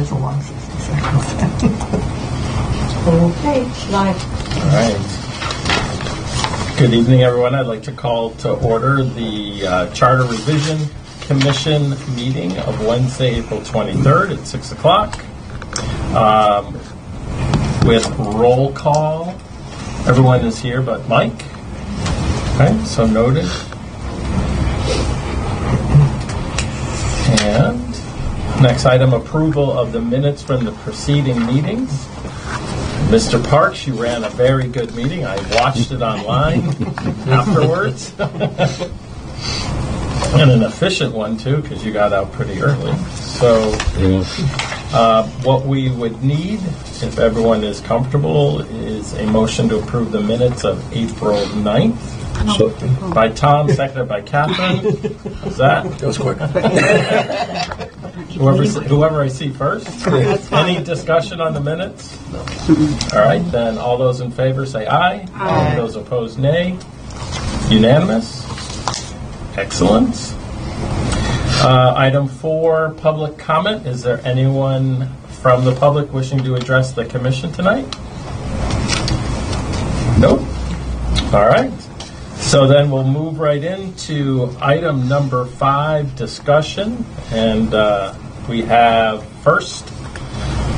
is a long 60 seconds. Okay, live. All right. Good evening, everyone. I'd like to call to order the Charter Revision Commission meeting of Wednesday, April 23rd at 6 o'clock with roll call. Everyone is here but Mike. Okay, so noted. And next item, approval of the minutes from the preceding meetings. Mr. Parks, you ran a very good meeting. I watched it online afterwards. And an efficient one, too, because you got out pretty early. So what we would need, if everyone is comfortable, is a motion to approve the minutes of April 9th. By Tom, seconded by Catherine. Is that? That was quick. Whoever I see first. Any discussion on the minutes? No. All right, then all those in favor say aye. Aye. Those opposed, nay. Unanimous. Excellent. Item 4, public comment. Is there anyone from the public wishing to address the commission tonight? Nope. All right. So then we'll move right into item number 5, discussion. And we have first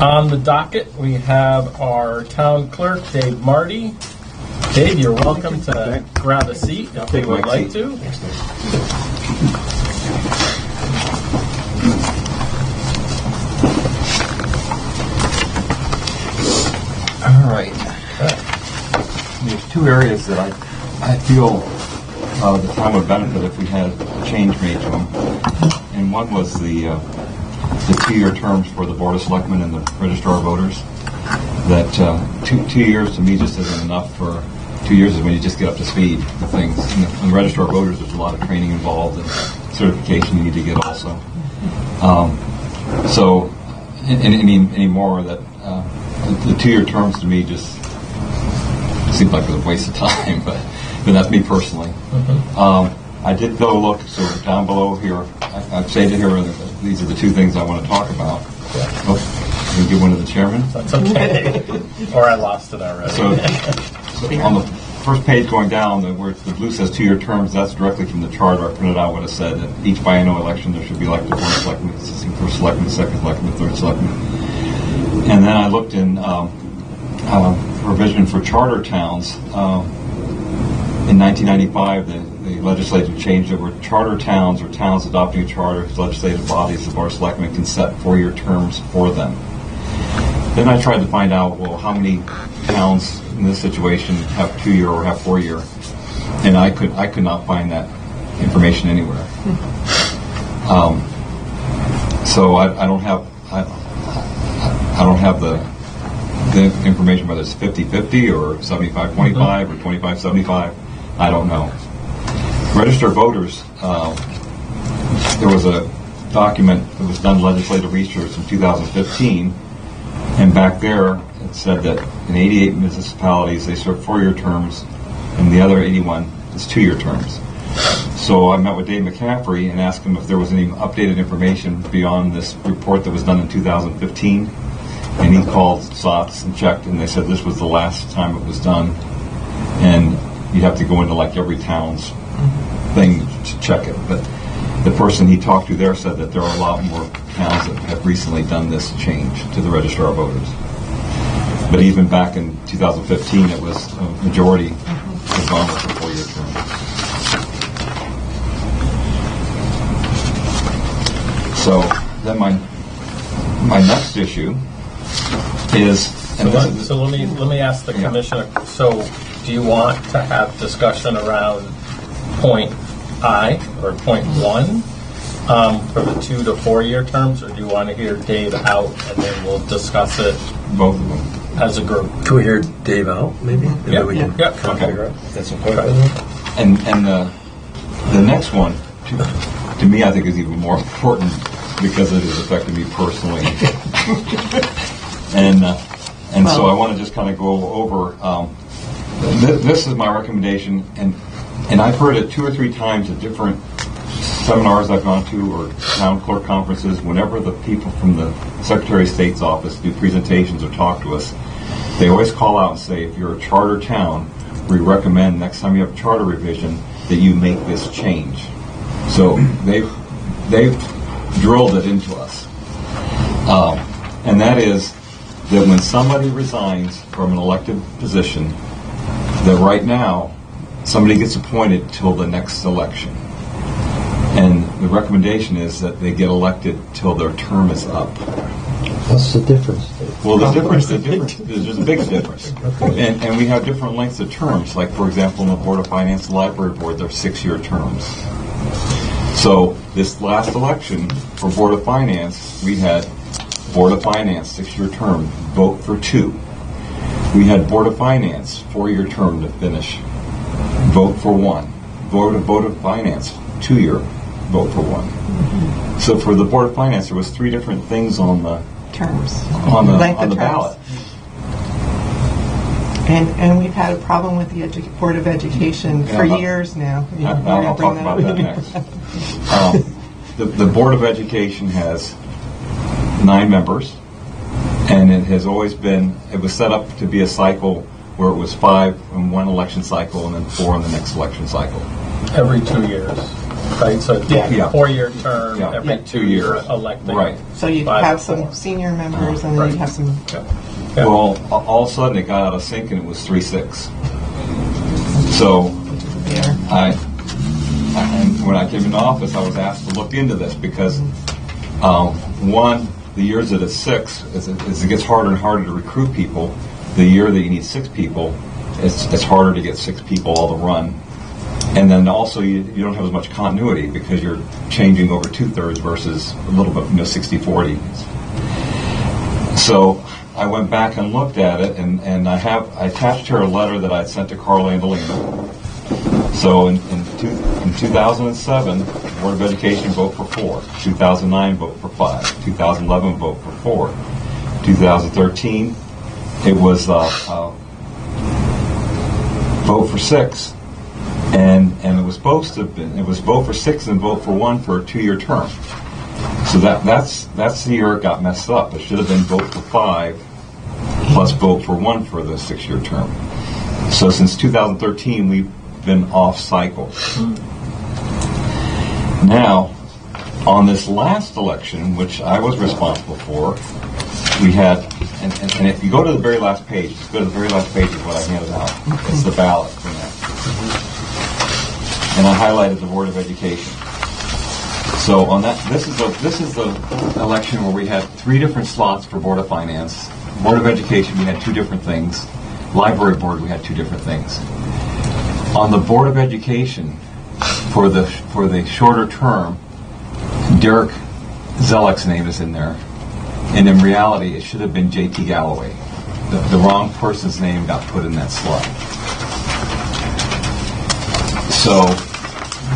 on the docket, we have our town clerk, Dave Marty. Dave, you're welcome to grab a seat if you would like to. All right. There's two areas that I feel the town would benefit if we had a change made to them. And one was the 2-year terms for the Board of Selectmen and the Registrar of Voters. That 2 years to me just isn't enough. For 2 years is when you just get up to speed with things. In the Registrar of Voters, there's a lot of training involved and certification you need to get also. So, any more that the 2-year terms to me just seems like a waste of time, but that's me personally. I did go look, so down below here, I've stated here that these are the two things I want to talk about. Yeah. Oh, can you give one to the chairman? That's okay. Or I lost it already. So on the first page going down, where the blue says 2-year terms, that's directly from the charter. I printed out what it said. That each biennial election, there should be elected Board of Selectmen, consisting first selectman, second selectman, third selectman. And then I looked in revision for charter towns. In 1995, the legislature changed it where charter towns or towns adopting a charter, legislative bodies, the Board of Selectmen can set 4-year terms for them. Then I tried to find out, well, how many towns in this situation have 2-year or have 4-year, and I could not find that information anywhere. So I don't have the information whether it's 50-50 or 75-25 or 25-75. I don't know. Register of Voters, there was a document that was done legislative research in 2015, and back there it said that in 88 municipalities they serve 4-year terms, and the other 81 is 2-year terms. So I met with Dave McCaffrey and asked him if there was any updated information beyond this report that was done in 2015. And he called SOTS and checked, and they said this was the last time it was done. And you have to go into like every town's thing to check it. But the person he talked to there said that there are a lot more towns that have recently done this change to the Registrar of Voters. But even back in 2015, it was a majority was gone with the 4-year term. So then my next issue is, so let me ask the commissioner. So, do you want to have discussion around point I or point 1 for the 2 to 4-year terms, or do you want to hear Dave out and then we'll discuss it? Both of them as a group. Can we hear Dave out? Maybe. Yeah. Okay. That's important. And the next one to me I think is even more important because it has affected me personally. And so I want to just kind of go over. This is my recommendation, and I've heard it 2 or 3 times at different seminars I've gone to or town clerk conferences, whenever the people from the Secretary of State's office do presentations or talk to us, they always call out and say, if you're a charter town, we recommend next time you have a charter revision that you make this change. So they've drilled it into us. And that is that when somebody resigns from an elected position, that right now somebody gets appointed till the next election. And the recommendation is that they get elected till their term is up. What's the difference? Well, there's a big difference. And we have different lengths of terms. Like, for example, in the Board of Finance and Library Board, they're 6-year terms. So this last election for Board of Finance, we had Board of Finance, 6-year term, vote for 2. We had Board of Finance, 4-year term to finish, vote for 1. Board of Finance, 2-year, vote for 1. Mm-hmm. So for the Board of Finance, there was 3 different things on the terms. On the Length of terms. ballot. And we've had a problem with the Board of Education for years now. I'll talk about that next. The Board of Education has 9 members, and it has always been, it was set up to be a cycle where it was 5 in one election cycle and then 4 in the next election cycle. Every 2 years, right? So it's a Yeah. 4-year term, Yeah. every 2 years electing. Right. So you 5 have or some 4. senior members and then you have some. Yeah. Well, all of a sudden it got out of sync and it was 3-6. So Yeah. and when I came into office, I was asked to look into this because, one, the years that it's 6, as it gets harder and harder to recruit people, the year that you need 6 people, it's harder to get 6 people all to run. And then also you don't have as much continuity because you're changing over 2/3 versus a little bit, 60-40. So I went back and looked at it, and I attached here a letter that I sent to Carl Andolino. So in 2007, Board of Education vote for 4. 2009 vote for 5. 2011 vote for 4. 2013 it was vote for 6, and it was supposed to have been, it was vote for 6 and vote for 1 for a 2-year term. So that's the year it got messed up. It should have been vote for 5 plus vote for 1 for the 6-year term. So since 2013, we've been off cycle. Now, on this last election, which I was responsible for, we had, and if you go to the very last page, just go to the very last page of what I handed out. It's the ballot for that. And I highlighted the Board of Education. So on that, this is the election where we had 3 different slots for Board of Finance. Board of Education, we had 2 different things. Library Board, we had 2 different things. On the Board of Education, for the shorter term, Derek Zellick's name is in there, and in reality, it should have been J.T. Galloway. The wrong person's name got put in that slot. So,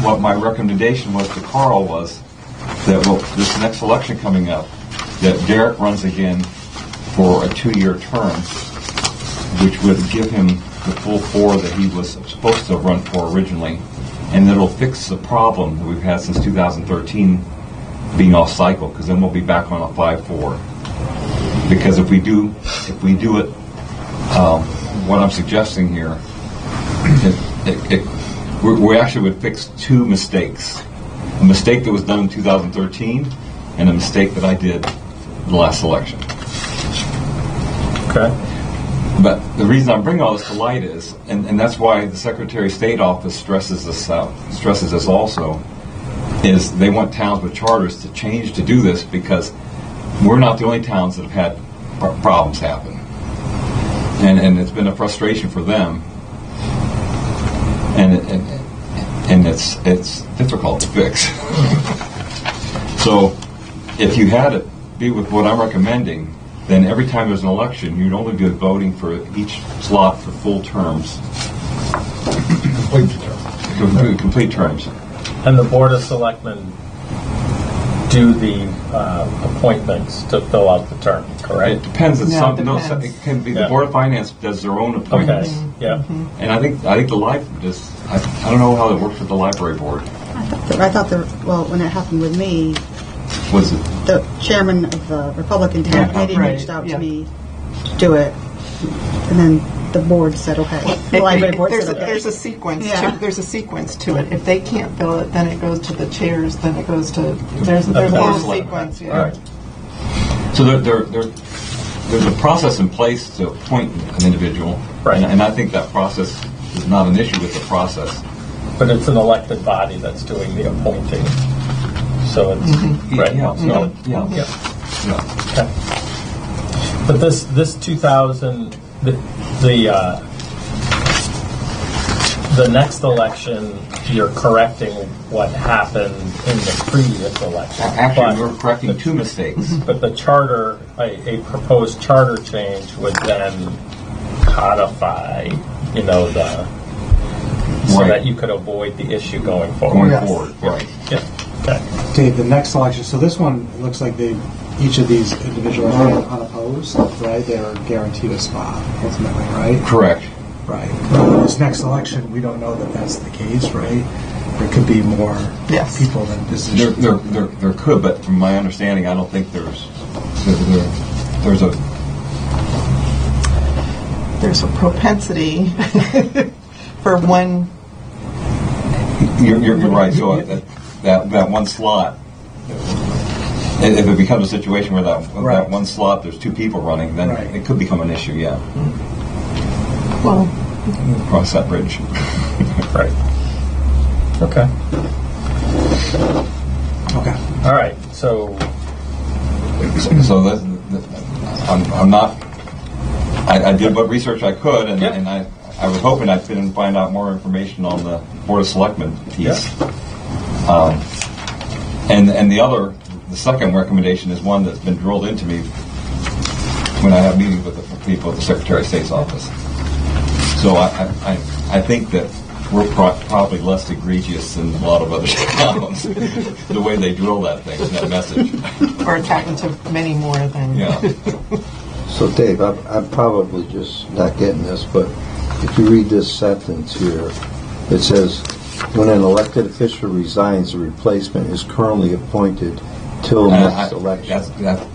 what my recommendation was to Carl was that this next election coming up, that Derek runs again for a 2-year term, which would give him the full 4 that he was supposed to run for originally, and it'll fix the problem that we've had since 2013 being off cycle, because then we'll be back on a 5-4. Because if we do it, what I'm suggesting here, we actually would fix 2 mistakes: a mistake that was done in 2013, and a mistake that I did the last election. Okay. But the reason I'm bringing all this to light is, and that's why the Secretary of State office stresses this also, is they want towns with charters to change to do this, because we're not the only towns that have had problems happen. And it's been a frustration for them. And it's difficult to fix. So if you had it be with what I'm recommending, then every time there's an election, you'd only be voting for each slot for full terms. Complete terms. And the Board of Selectmen do the appointments to fill out the term, It correct? depends. It depends. can be Yeah. the Board of Finance does their own appointments. Okay, yeah. And I think the library does. I don't know how it works with the library board. I I thought when it happened with me, Was it? the chairman of the Republican Town Yeah, Committee right, reached out yeah. to me to do it, and then the board said okay. The library board There's said a, okay. there's a sequence. Yeah. There's a sequence to it. If they can't fill it, then it goes to the chairs. Then it goes to there's a whole Select. sequence. Yeah. All right. So there's a process in place to appoint an individual, Right. and I think that process is not an issue with the process. But it's an elected body that's doing the appointing. So it's, right. Yeah. So, Yeah. yeah. Yeah. Okay. But this 2000, the next election, you're correcting what happened in the previous election. Actually, But- we're correcting two mistakes. But the charter, a proposed charter change would then codify, so Right. that you could avoid the issue going forward. Going Yes. forward, right. Yeah. Okay. Dave, the next election, so this one, it looks like each of these individuals are unopposed, right? They are guaranteed a spot, ultimately, right? Correct. Right. This next election, we don't know that that's the case, right? There could be more Yes. people than There, positions. there could, but from my understanding, I don't think there's a There's a propensity for one. You're right. So that one slot, if it becomes a situation where that Right. one slot, there's two people running, then Right. it could become an issue. Yeah, Well, cross that bridge. Right. Okay. Okay. All right. So, So I'm not. I did what research I could, and, Yep. and I was hoping I could find out more information on the Board of Selectmen piece. And the second recommendation is one that's been drilled into me when I have meetings with the people at the Secretary of State's office. So I think that we're probably less egregious than a lot of other towns, the way they drill that thing, that message. or it's happened to many more than. Yeah. So Dave, I'm probably just not getting this, but if you read this sentence here, it says, when an elected official resigns, the replacement is currently appointed till next election.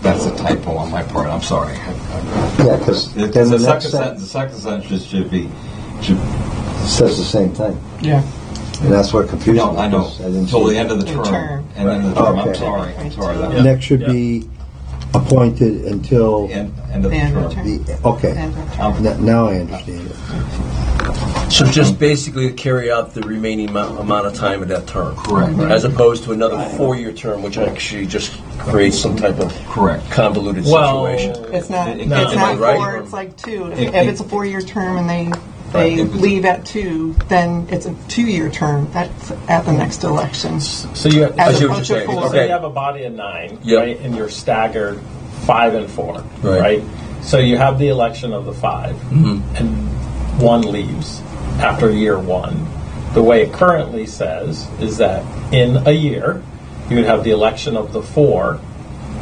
That's a typo on my part. I'm sorry. Yeah, because then The the next second sentence sentence should says the same thing. Yeah. And that's what confused me. no, I know. because I didn't Till see the it. end of the The term. term. And then the term. I'm Okay. sorry. I'm sorry. That Yeah. Next should be appointed until end of the The end of term. the the, okay. End of term. Now I understand it. So just basically to carry out the remaining amount of time of that term. Correct. As opposed to another 4-year term, which actually just creates some type of Correct. convoluted well, situation. It's not. It- It's no. not Am I right? 4. It's like 2. If It- it's a 4-year term and they Right. leave at 2, then it's a 2-year term. That's at the next election. so you As I see what you're opposed to saying. 4. So you have a body of 9, Yep. right? And you're staggered 5 and 4, Right. right? So you have the election of the 5, and one leaves after year 1. The way it currently says is that in a year, you would have the election of the 4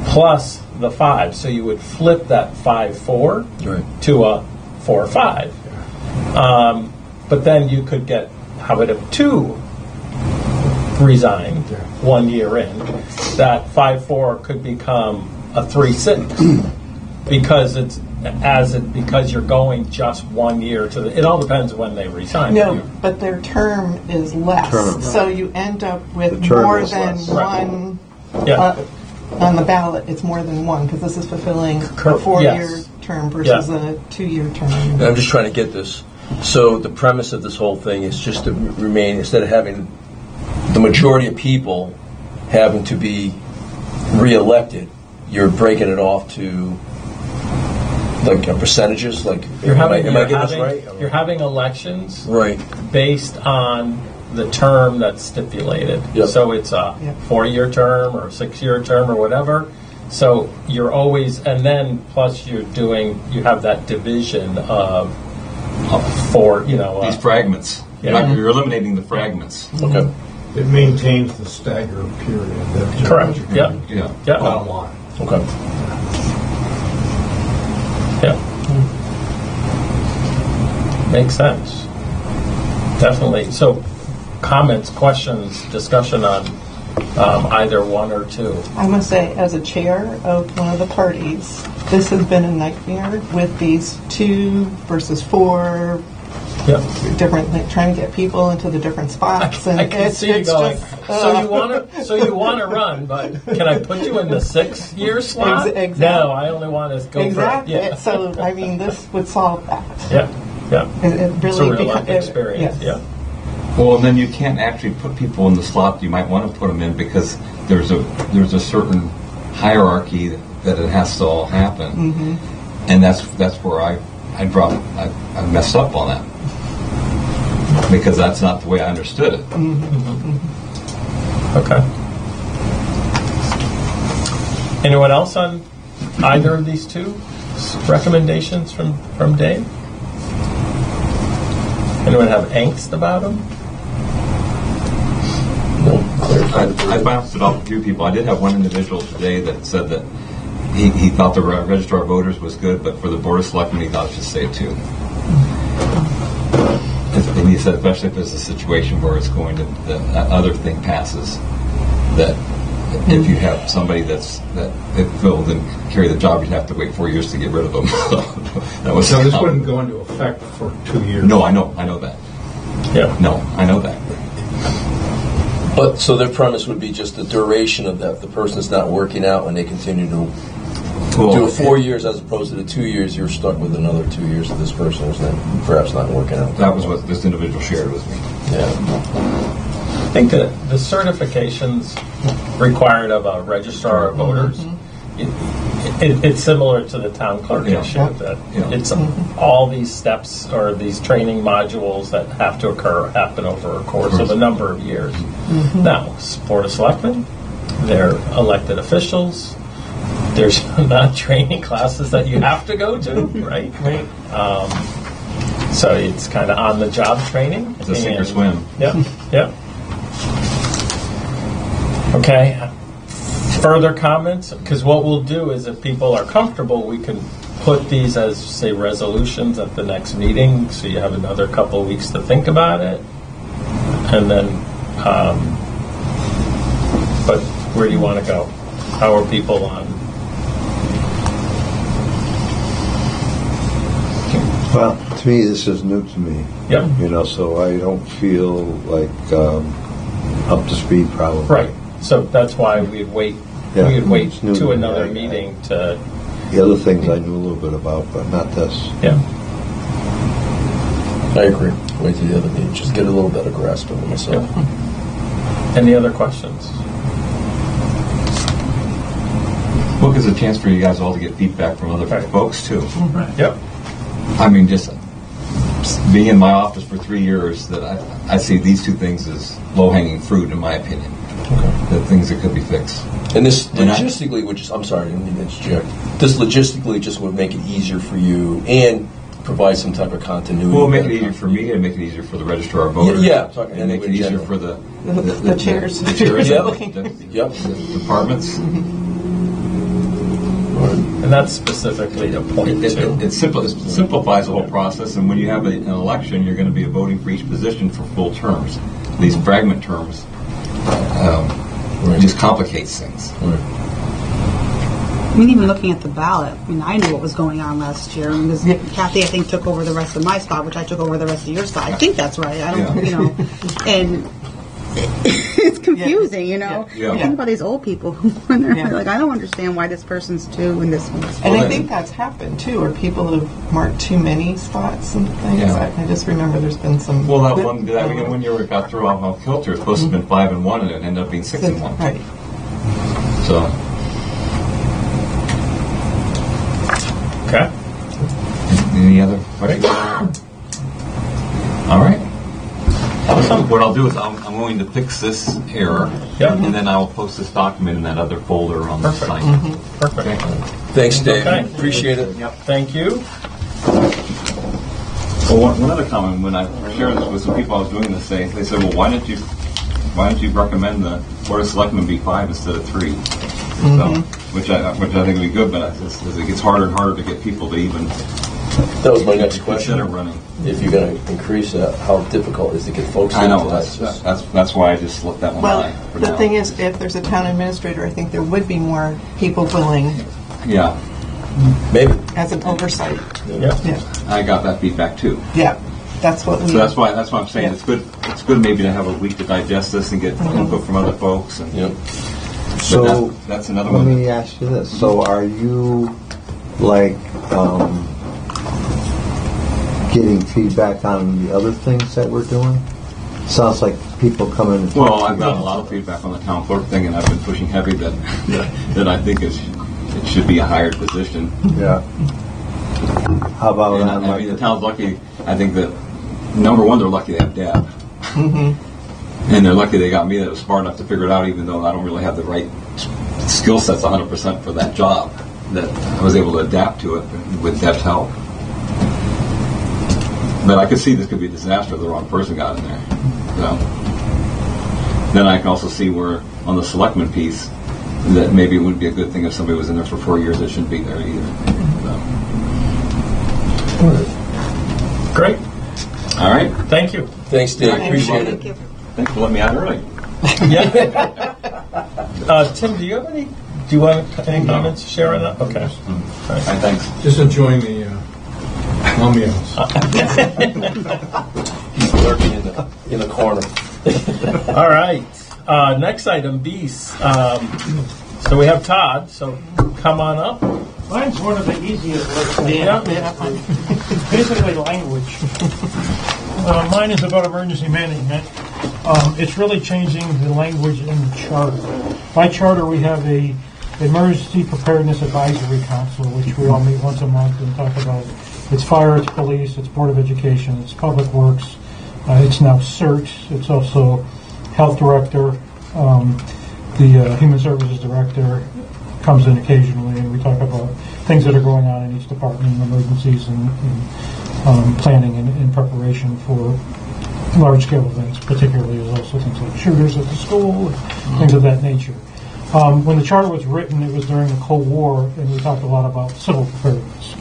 plus the 5. So you would flip that 5-4 Right. to a 4-5. But then you could have it if 2 resigned 1 year in, that 5-4 could become a 3-6 because you're going just 1 year to the. It all depends when they resign. No, but their term is less. Term. So you end up with The term more is than less. one Yeah. on the ballot. It's more than one because this is fulfilling Cor- a 4-year yes. term versus Yeah. a 2-year term. And I'm just trying to get this. So the premise of this whole thing is just to remain, instead of having the majority of people having to be reelected, you're breaking it off to like percentages. Like, am I getting this right? You're having elections Right. based on the term that's stipulated. Yep. So it's a Yep. 4-year term or a 6-year term or whatever. So you're always, and then plus you have that division of 4, These fragments. Yeah. You're eliminating the fragments. Okay. It maintains the staggered period. That's Correct. what you're Yeah. Yeah. Yeah. Bottom line. Okay. Yeah. Makes sense. Definitely. So comments, questions, discussion on either one or two? I must say, as a chair of one of the parties, this has been a nightmare with these 2 versus 4 Yep. different, like, trying to get people into the different spots. And I can see you it's going, just, so you want to run, but can I put you in the 6-year slot? Exactly. No, I only want to go exactly. for it. Yeah. So, I mean, this would solve that. Yeah, yeah. It It's a really real life experience, yes. yeah. Well, and then you can't actually put people in the slot you might want to put them in because there's a certain hierarchy that it has to all happen, and that's where I messed up on that because that's not the way I understood it. Okay. Anyone else on either of these two recommendations from Dave? Anyone have angst about them? I bounced it off a few people. I did have one individual today that said that he thought the registrar of voters was good, but for the board of selectmen, he thought it should say 2. And he said, especially if it's a situation where it's going to that other thing passes, that if you have somebody that filled and carry the job, you'd have to wait 4 years to get rid of them. That was So this wouldn't go into effect for 2 years? No, I know that. Yeah. No, I know that. But so their premise would be just the duration of that. If the person's not working out and they continue to do it 4 years as opposed to the 2 years, you're stuck with another 2 years of this person who's not, perhaps not working out. That was what this individual shared with me. Yeah. I think that the certifications required of a registrar of voters, it's similar to the town clerk Yeah. issue. That Yeah. it's all these steps or these training modules that have to happen over a course of a number of years. Now, Board of Selectmen, they're elected officials. There's not training classes that you have to go to, right? Right. So it's kind of on-the-job training. It's a sink or swim. Yep, yep. Okay. Further comments? Because what we'll do is if people are comfortable, we can put these as, say, resolutions at the next meeting, so you have another couple of weeks to think about it. And then, but where do you want to go? How are people on? Well, to me, this is new to me. Yep. So I don't feel like up to speed probably. Right. So that's why we'd wait. Yeah, We'd wait it's new to to me. another I- meeting to. The other things I knew a little bit about, but not this. Yeah. I agree. Wait till the other meeting. Just get a little better grasp of it myself. Any other questions? Book is a chance for you guys all to get feedback from other Right. folks too. Yep. I mean, just being in my office for 3 years, that I see these 2 things as low-hanging fruit, in my opinion. The things that could be fixed. And this And I- logistically would just, I'm sorry, I didn't mean to interject. This logistically just would make it easier for you and provide some type of continuity. Well, make it easier for me and make it easier for the registrar of voters. Yeah, I'm talking and make it in easier general. for the chairs. the chairs, Yep. the Yep. departments. And that's specifically to point to. It simplifies the whole process, and when you have an election, you're going to be voting for each position for full terms. These fragment terms just complicates things. I mean, even looking at the ballot, I mean, I knew what was going on last year. Because Kathy, I think, took over the rest of my spot, which I took over the rest of your spot. I think that's right. I don't, and it's confusing, Yeah. Think about these old people when they're Yeah. like, I don't understand why this person's 2 and this one's 4. And I think that's happened too, where people have marked too many spots and things. Yeah. I just remember there's been some. Well, that one when you got through off kilter, it's supposed to have been 5 and 1, and it ended up being 6 and 1. Right. So, Okay. any other questions? All right. Awesome. What I'll do is I'm going to fix this error, Yep. and then I'll post this document in that other folder on the Perfect. site. Perfect. Thanks, Dave. Okay. Appreciate it. Thank you. Well, one other comment when I shared this with some people I was doing this, they said, "Well, why don't you recommend the Board of Selectmen be 5 instead of 3?" So, which I think would be good, but as it gets harder and harder to get people to even That was my next question. Consider running. If you're going to increase that, how difficult is it to get folks I know, into that's why I just let that one Well, lie for the now. thing is, if there's a town administrator, I think there would be more people willing Yeah, Maybe. as an oversight. Yeah. Yeah, I got that feedback too. yeah, that's what we. So that's why I'm saying Yeah. it's good maybe to have a week to digest this and get input from other folks. And Yep. but So that's another let one. me ask you this. So are you like getting feedback on the other things that we're doing? Sounds like people come in. Well, I've gotten a lot of feedback on the town clerk thing, and I've been pushing heavy that I think it should be a hired position. Yeah. How about And on I mean, the like town's lucky. I think that number one, they're lucky they have Deb, and they're lucky they got me that was smart enough to figure it out, even though I don't really have the right skill sets 100% for that job. That I was able to adapt to it with Deb's help. But I could see this could be a disaster if the wrong person got in there. So then I can also see where on the selectman piece that maybe it wouldn't be a good thing if somebody was in there for 4 years that shouldn't be there either. So. Great. All right. Thank you. Thanks, Dave. Thank Appreciate Thank it. you. Thanks for letting me out early. Yeah. Tim, do you have any? Do you want any comments to share on that? Okay. All right, thanks. Just enjoying the ambiance. He's lurking in the corner. All right. Next item, B. So we have Todd. So come on up. Mine's one of the easiest lists. Yeah. Basically language. Mine is about emergency management. It's really changing the language in the charter. By charter, we have a Emergency Preparedness Advisory Council, which we all meet once a month and talk about. It's fire, it's police, it's Board of Education, it's Public Works, it's now CERT, it's also Health Director, the Human Services Director comes in occasionally, and we talk about things that are going on in each department, emergencies and planning and in preparation for large-scale events, particularly as also things like shooters at the school, things of that nature. When the charter was written, it was during the Cold War, and we talked a lot about civil preparedness.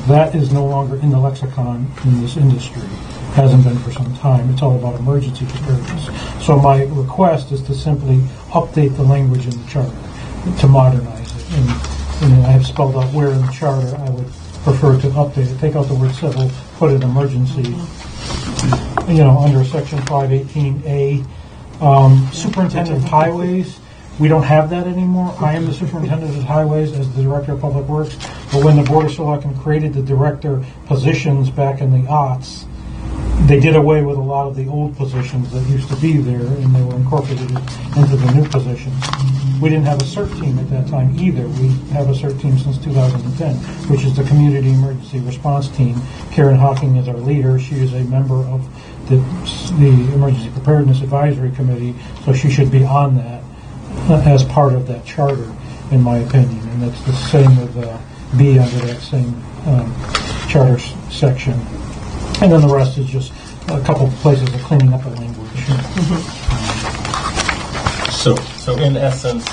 That is no longer in the lexicon in this industry. Hasn't been for some time. It's all about emergency preparedness. So my request is to simply update the language in the charter, to modernize it. And I have spelled out where in the charter I would prefer to update it. Take out the word civil, put it emergency, under section 518A. Superintendent of Highways, we don't have that anymore. I am the superintendent of highways as the director of public works. But when the Board of Selectmen created the director positions back in the aughts, they did away with a lot of the old positions that used to be there, and they were incorporated into the new positions. We didn't have a CERT team at that time either. We have a CERT team since 2010, which is the Community Emergency Response Team. Karen Hawking is our leader. She is a member of the Emergency Preparedness Advisory Committee, so she should be on that as part of that charter, in my opinion. And that's the same with B under that same charter section. And then the rest is just a couple of places of cleaning up the language. So in essence,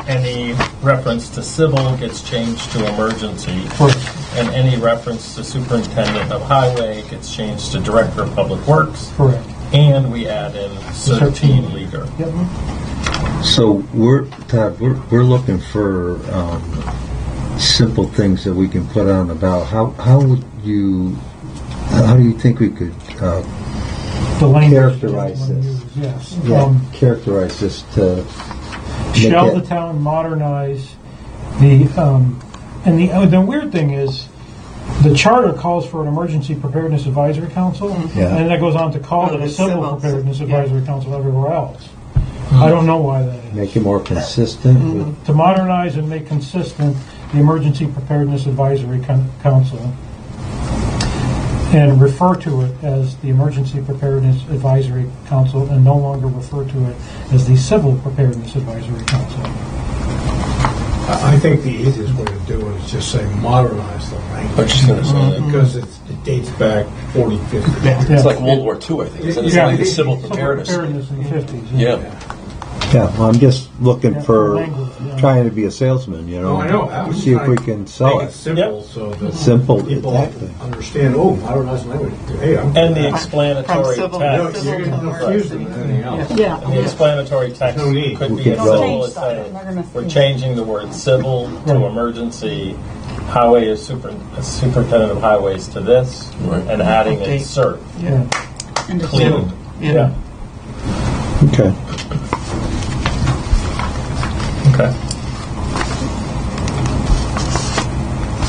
any reference to civil gets changed to emergency, Correct. and any reference to superintendent of highway gets changed to director of public works, Correct. and we add in CERT team leader. Yep. So Todd, we're looking for simple things that we can put on the ballot. How do you think we could The language characterize that we this? use, yes. Characterize this to make Shall it- the town modernize the, and the weird thing is, the charter calls for an emergency preparedness advisory council, Yeah. and then it goes on to call Oh, it a the civil civil, preparedness yeah. advisory council everywhere else. I don't know why that is. make it more consistent with To modernize and make consistent the emergency preparedness advisory council, and refer to it as the Emergency Preparedness Advisory Council, and no longer refer to it as the Civil Preparedness Advisory Council. I think the easiest way to do it is just say modernize the I was language. just going to say that. Because it dates back 40, 50 years. It's like World War II, I think. Isn't it? It's like the civil preparedness. Civil preparedness in the 50s. Yeah. Yeah, well, I'm just looking for Language. trying to be a salesman, you know. No, I know. I was See if we trying can sell Make it it. simple so that Simple, people exactly. understand, oh, modernized language. Hey, I'm. And the From explanatory civil- text. You're getting confused with anything else. Yeah. And the explanatory text No need. could We be could as go- simple as saying, we're changing the word civil to Right. emergency, highway is superintendent of highways to this, and adding Update. insert, Yeah. clean. Yeah. Okay. Okay.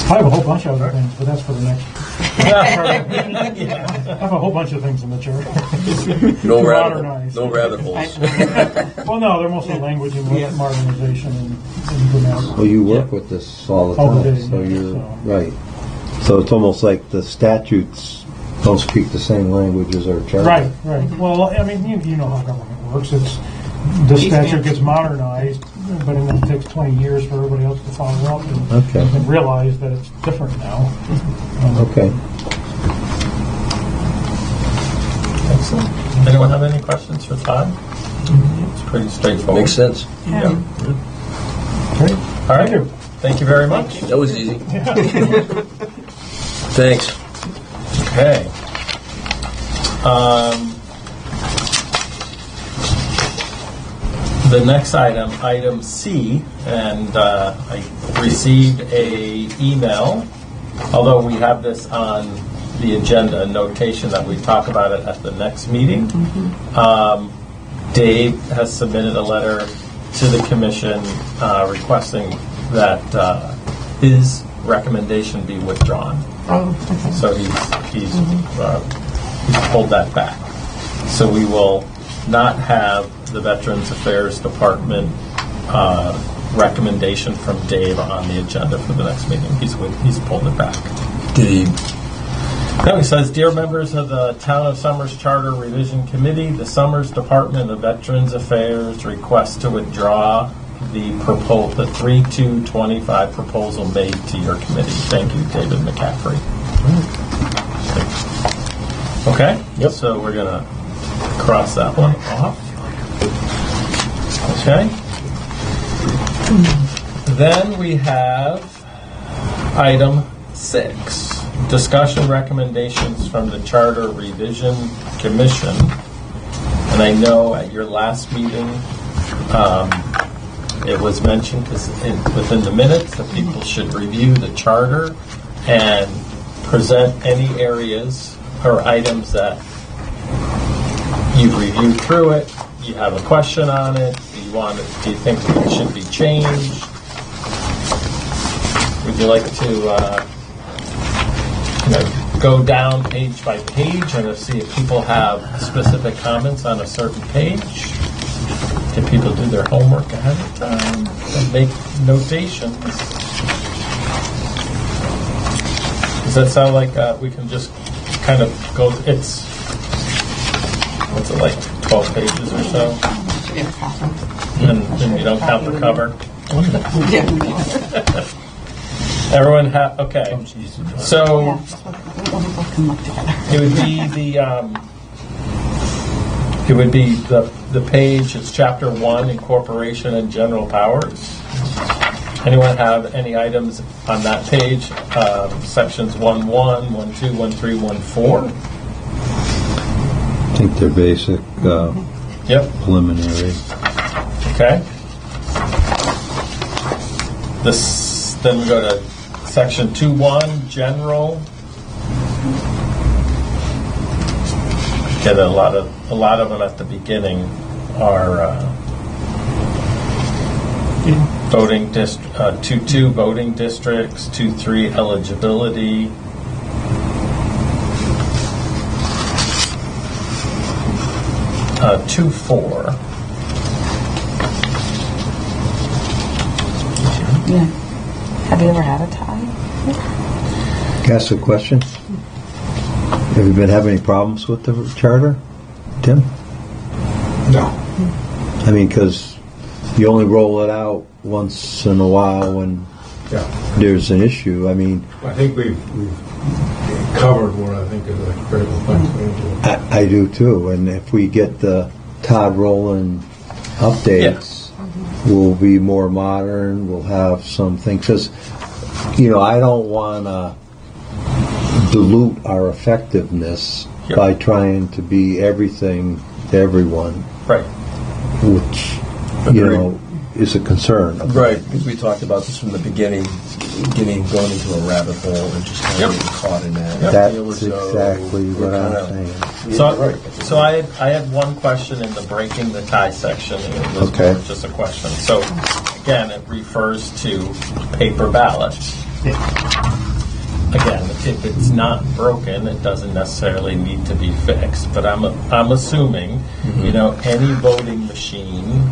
I have a whole bunch of other things, but that's for the next. I have a whole bunch of things in the chart. No rabbit, Modernize. no rabbit holes. Well, no, they're mostly language and modernization and grammar. Well, you work with this all the All the time, day, so yeah, you're, so. right. So it's almost like the statutes don't speak the same language as our charter. Right, right. Well, I mean, you know how government works. It's the statute gets modernized, but then it takes 20 years for everybody else to follow up Okay. and realize that it's different now. Okay. Excellent. Anyone have any questions for Todd? It's pretty straightforward. Makes sense. Yeah. Great. All right. Thank you very much. That was easy. Thanks. Okay. The next item, item C, and I received a email, although we have this on the agenda, a notation that we talk about it at the next meeting. Dave has submitted a letter to the commission requesting that his recommendation be withdrawn. Oh, okay. So he's pulled that back. So we will not have the Veterans Affairs Department recommendation from Dave on the agenda for the next meeting. He's pulled it back. Did he? Now he says, "Dear members of the Town of Somers Charter Revision Committee, the Somers Department of Veterans Affairs requests to withdraw the 3/2/25 proposal made to your committee. Thank you, David McCaffrey." Okay? Yep. So we're going to cross that one off. Okay? Then we have item 6. Discussion recommendations from the Charter Revision Commission. And I know at your last meeting, it was mentioned within the minutes that people should review the charter and present any areas or items that you've reviewed through it, you have a question on it, do you think it should be changed? Would you like to go down page by page and see if people have specific comments on a certain page? Can people do their homework ahead of time and make notations? Does that sound like we can just kind of go? It's what's it like, 12 pages or so, and you don't count the cover. Everyone okay. So it would be the page. It's chapter 1, incorporation and general powers. Anyone have any items on that page? Sections 1.1, 1.2, 1.3, 1.4. I think they're basic, Yep. preliminary. Okay. Then we go to section 2.1, general. Get a lot of them at the beginning are voting 2.2 voting districts, 2.3 eligibility. Uh, 2.4. Yeah. Have you ever had a tie? Can I ask a question? Have you been having any problems with the charter, Tim? No. I mean, because you only roll it out once in a while when Yeah. there's an issue. I mean, I think we've covered what I think is a critical thing to do. I do too. And if we get the Todd Rowland updates, will be more modern, will have some things, because, I don't want to dilute our effectiveness Yep. by trying to be everything to everyone, Right. which, is a concern. Right, because we talked about this from the beginning, going into a rabbit hole and just kind Yep. of getting caught in that. That's So exactly we're what I'm kinda- saying. So, Right. so I had one question in the breaking the tie section, and it was Okay. more just a question. So, again, it refers to paper ballots. Again, if it's not broken, it doesn't necessarily need to be fixed. But I'm assuming, any voting machine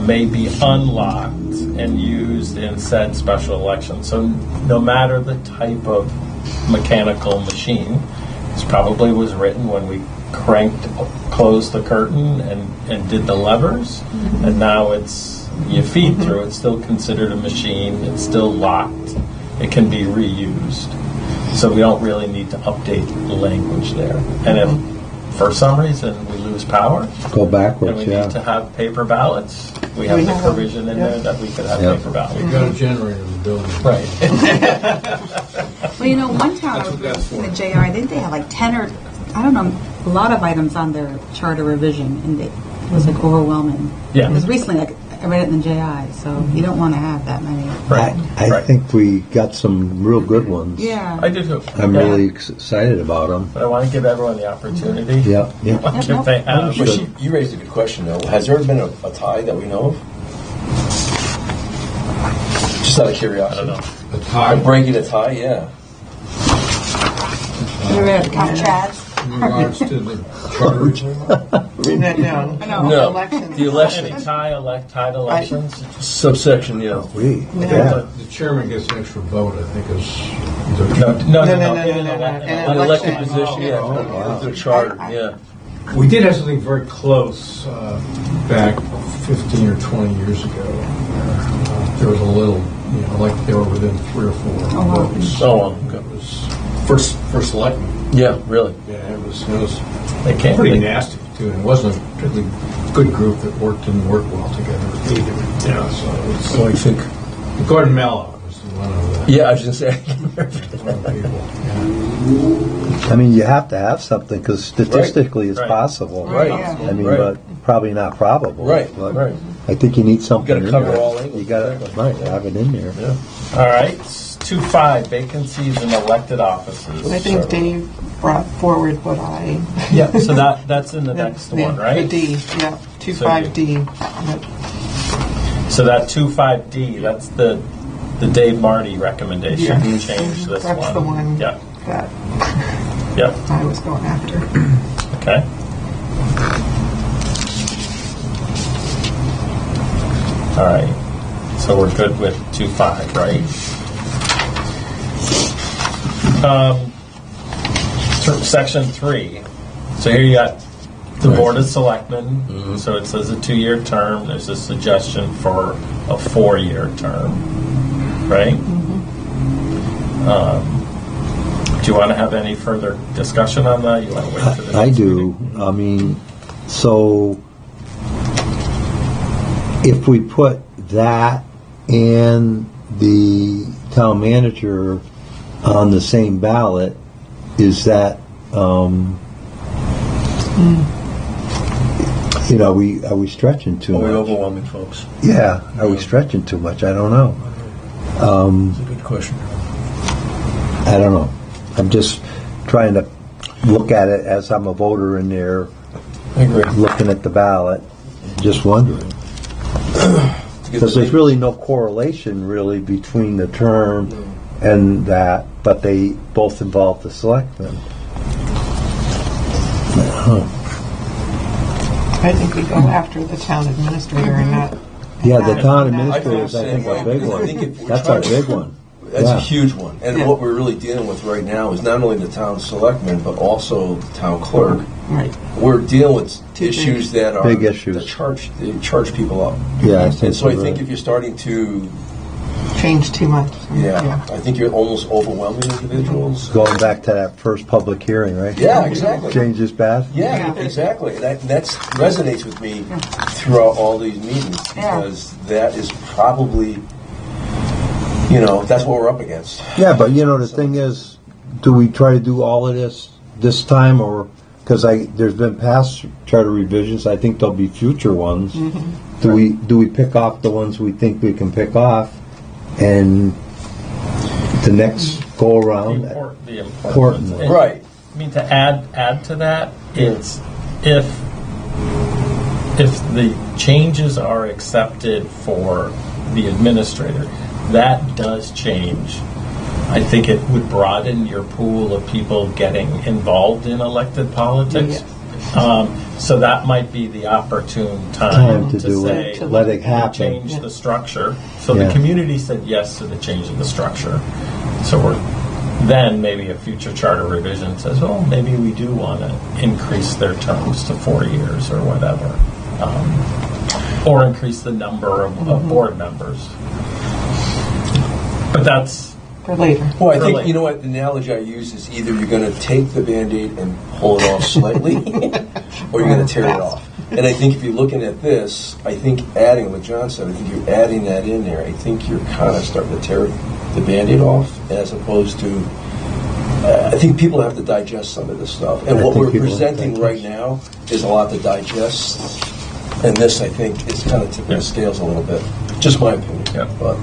may be unlocked and used in said special election. So, no matter the type of mechanical machine, this probably was written when we closed the curtain and did the levers, and now you feed through. It's still considered a machine. It's still locked. It can be reused. So we don't really need to update the language there. And if for some reason we lose power Go and backwards, we yeah. need to have paper ballots, we have We the have them, provision in yeah. there that we could have Yeah. paper ballots. You got a generator in the building. Right. Well, one town, That's what that's in the for. JR, didn't they have like 10 or, I don't know, a lot of items on their charter revision, and it was like overwhelming. Yeah. It was recently, like, I read it in the JI, so you don't want to have that many. Right. I Right. think we got some real good ones. Yeah. I do too. I'm Yeah. really excited about them. But I want to give everyone the opportunity. Yeah, yeah. If Yep, they have. But you raised a good question, though. Has there been a tie that we know of? Just out of I curiosity. don't know. A tie Breaking a tie, yeah. You read the contrast? in regards to the charter. No. No, Elections. the election. Any tied elections? Subsection, We, I think yeah. the chairman gets an extra vote, I think, is. No. No, no, In no, an no, no. elec- An An elected election. position, yeah. wow. The charter, yeah. We did have something very close back 15 or 20 years ago. There was a little, like they were within 3 or 4 votes. Oh, well, okay. It was for selectmen. Yeah, really. Yeah, it was They can't pretty be. nasty too, and it wasn't a particularly good group that didn't work well together either. Yeah, so I think. Gordon Mello was one of the Yeah, I was just saying. people. I mean, you have to have something because statistically it's Right. possible. Right. Yeah. I mean, Right. but probably not probable. Right, But right. I think you need something gotta in cover there. all angles. You got to have it in there. Yeah. All right. 2.5, vacancies in elected offices. I think Dave brought forward what I. Yeah, so that's in the next one, The right? D, yeah, 2.5D. Yep. So that 2.5D, that's the Dave Marty recommendation Yeah. to change this one. That's the one Yep. that Yep. I was going after. Okay. All right. So we're good with 2.5, right? Section 3. So here you got the Board of Selectmen. So it says a 2-year term. There's a suggestion for a 4-year term, right? Do you want to have any further discussion on that? You want to wait for the I next do. meeting? I mean, so if we put that and the town manager on the same ballot, is that, are we stretching too Are we much? overwhelming, folks? Yeah, are we stretching too much? I don't know. That's a good question. I don't know. I'm just trying to look at it as I'm a voter in there, I agree. looking at the ballot, just wondering. Because there's really no correlation really between the term and that, but they both involve the selectmen. I think we go after the town administrator and not. Yeah, the town I feel the administrators, I same think, are a way, big because I one. think if we're That's trying our to- big one. That's Yeah. a huge one. And Yeah. what we're really dealing with right now is not only the town selectmen, but also the town clerk. Right. We're dealing with Two issues that are Big issues. that they charge people up. Yeah, I think And so I so, think right. if you're starting to change too much. Yeah, I think you're almost overwhelming individuals. Going back to that first public hearing, right? Yeah, exactly. Change is bad? Yeah, exactly. That resonates with me throughout all these meetings because that is probably, that's what we're up against. Yeah, but the thing is, do we try to do all of this time, or because there's been past charter revisions, I think there'll be future ones. Mm-hmm. Do we pick off the ones we think we can pick off, and the next go around? The important ones. Right. I mean, to add to that, it's if the changes are accepted for the administrator, that does change. I think it would broaden your pool of people getting involved in elected politics. So that might be the opportune time to do say, it, let it happen. change the structure. So the community said yes to the change of the structure. So then maybe a future charter revision says, well, maybe we do want to increase their terms to 4 years or whatever. Or increase the number of board members. But that's For later. Well, I think, what the analogy I use is either you're going to take the Band-Aid and pull it off slightly, or you're going to tear it off. And I think if you're looking at this, I think adding what John said, I think you're adding that in there. I think you're kind of starting to tear the Band-Aid off as opposed to, I think people have to digest some of this stuff. And what we're presenting right now is a lot to digest. And this, I think, is kind of tipping the scales a little bit. Just my opinion. Yeah. But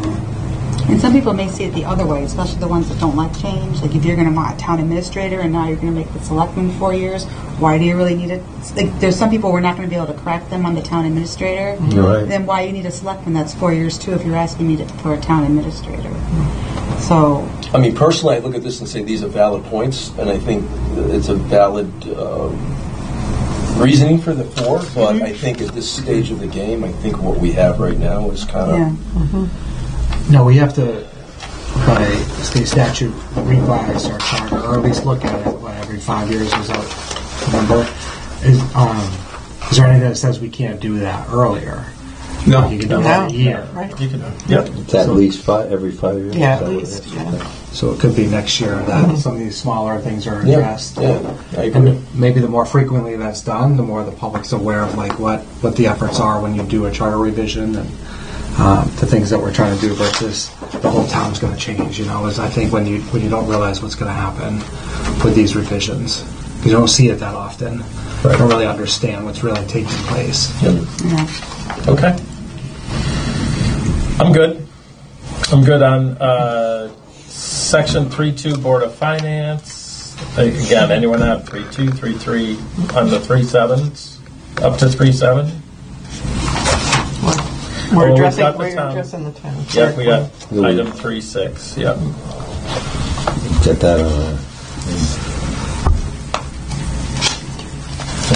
And some people may see it the other way, especially the ones that don't like change. Like if you're going to want a town administrator and now you're going to make the selectman 4 years, why do you really need it? Like, there's some people we're not going to be able to correct them on the town administrator. Right. Then why you need a selectman that's 4 years too if you're asking me for a town administrator? So, I mean, personally, I look at this and say these are valid points, and I think it's a valid reasoning for the 4. But I think at this stage of the game, I think what we have right now is kind of. yeah. No, we have to, by state statute, revise our charter, or at least look at it, every 5 years is our number. Is there anything that says we can't do that earlier? No. You can do that a year. Right. you can. It's at least every 5 years? Yeah, Is at that what it least, is? yeah. So it could be next year that some of these smaller things are Yeah, addressed. yeah, I agree. And maybe the more frequently that's done, the more the public's aware of what the efforts are when you do a charter revision and the things that we're trying to do versus the whole town's going to change. Is I think when you don't realize what's going to happen with these revisions, you don't see it that often. You don't really understand what's really taking place. Yeah. Okay. I'm good. I'm good on Section 3.2 Board of Finance. Again, anyone have 3.2, 3.3 on the 3.7s? Up to 3.7? We're we've addressing, got the we're town. addressing the town. Yep, we got item 3.6. Yep. Get that on.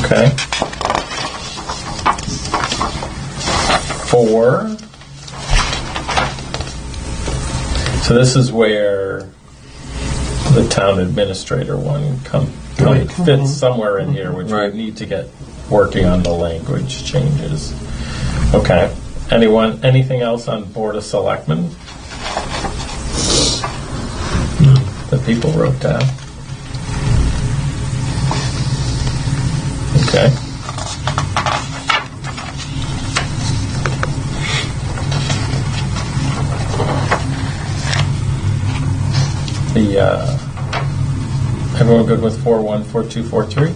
Okay. 4. So this is where the town administrator one fits somewhere in here, which we need to get working on the language changes. Okay. Anything else on Board of Selectmen that people wrote down? Okay. Everyone good with 4.1, 4.2, 4.3?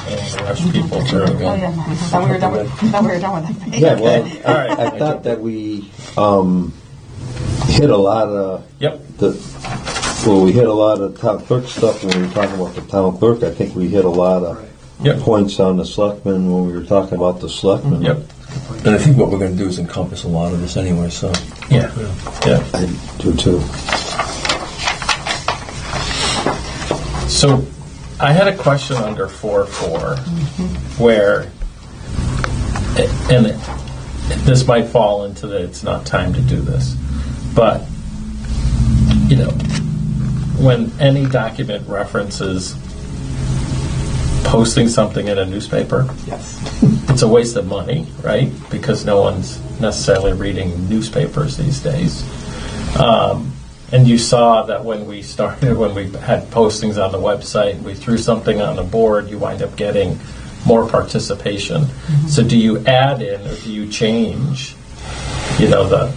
And rush people through Oh, again. yeah. Thought we were done with that. Yeah, well, All right. I thought that we hit a lot of Yep. we hit a lot of town clerk stuff when we were talking about the town clerk. I think we hit a lot of Yep. points on the selectmen when we were talking about the selectmen. Yep. And I think what we're going to do is encompass a lot of this anyway, so. Yeah. Yeah. I do too. So I had a question under 4.4 where, and this might fall into the it's not time to do this, but, when any document references posting something in a newspaper, Yes. it's a waste of money, right? Because no one's necessarily reading newspapers these days. And you saw that when we had postings on the website, we threw something on the board, you wind up getting more participation. So do you add in or do you change, the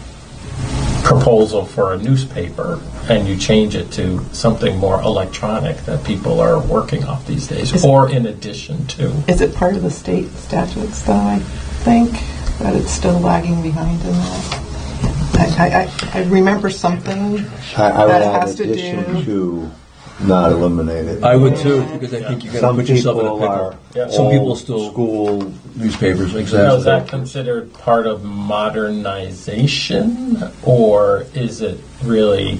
proposal for a newspaper and you change it to something more electronic that people are working off these days, or in addition to? Is it part of the state statutes, though, I think, that it's still lagging behind in that? I remember something I would that add has to addition do... to not eliminate it. I would too, because I think you're going Some to put yourself in a people pickle. are Yeah. Some people old still school. newspapers, Now, exactly. is that considered part of modernization, or is it really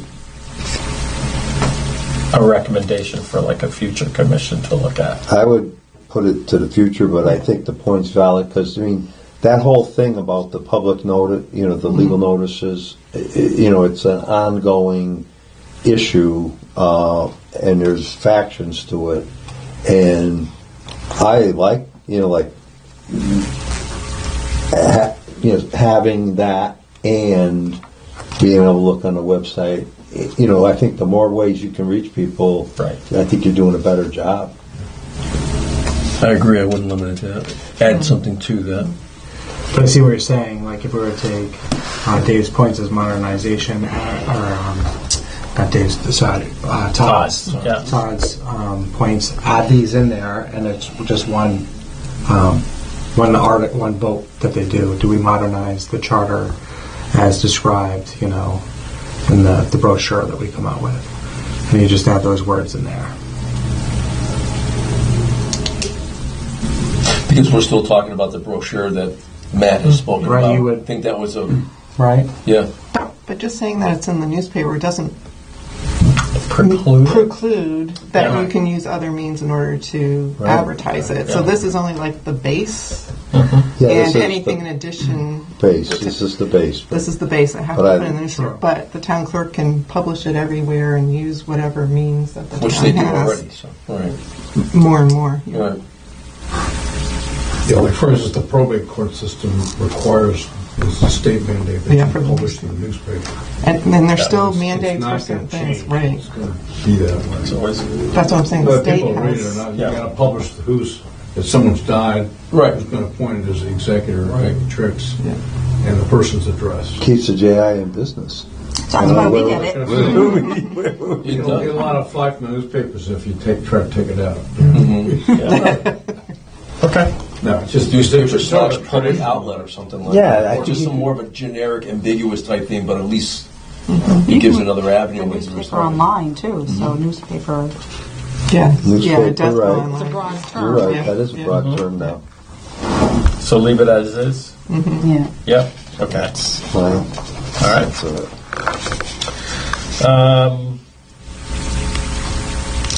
a recommendation for like a future commission to look at? I would put it to the future, but I think the point's valid because that whole thing about the public notice, the legal notices, it's an ongoing issue, and there's factions to it, and I like, having that and being able to look on the website. I think the more ways you can reach people, Right. I think you're doing a better job. I agree, I wouldn't limit it to that. Add something to that. But I see what you're saying. Like if we were to take Dave's points as modernization, not Dave's, sorry, Todd's yeah. points, add these in there, and it's just one article, one vote that they do. Do we modernize the charter as described, in the brochure that we come out with? And you just add those words in there. Because we're still talking about the brochure that Matt has spoken Right, about. you would- I think that was a, Right? yeah. But just saying that it's in the newspaper doesn't Preclude? that Yeah. you can use other means in order to advertise it. So Yeah. this is only like the base, Yeah, this and is anything the in addition. base. This is the base. This is the base. I have to But put I- in the newspaper. But the town clerk can publish it everywhere and use whatever means that the Which town they do has. already, so, right. More and more. Right. Yeah, like for instance, the probate court system requires, it's a state mandate that Yeah, you for publish in the newspaper. And then there's still It's mandates not for certain gonna things. change. Right. It's going to be that way. It's always, That's what I'm saying. The Whether state people read it or has. not, you Yeah. got to publish if someone's died, Right. who's been appointed as the executor, Right. tricks, Yeah. and the person's address. Keeps the JI in business. That's why we did it. You It don't get a does. lot of flack from the newspapers if you try to take it out. okay. No, it's just Newspaper it's not slash a public tradition. outlet or something like Yeah, that. I Or think just you some could- more of a generic, ambiguous type thing, but at least it gives another avenue. The when you newspaper online too, so newspaper. Yeah. Newspaper, Yeah, it does go right. It's a online. broad You're term. right. Yeah. That is a broad Mm-hmm. term now. So leave it as is? Yeah. Yep. Okay. Fine. All right. So,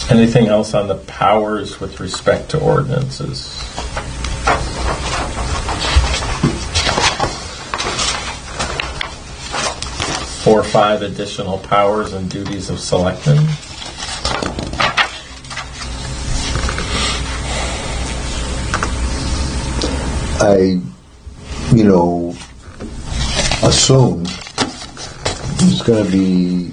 Anything else on the powers with respect to ordinances? 4 or 5 additional powers and duties of selectmen. I, assume there's going to be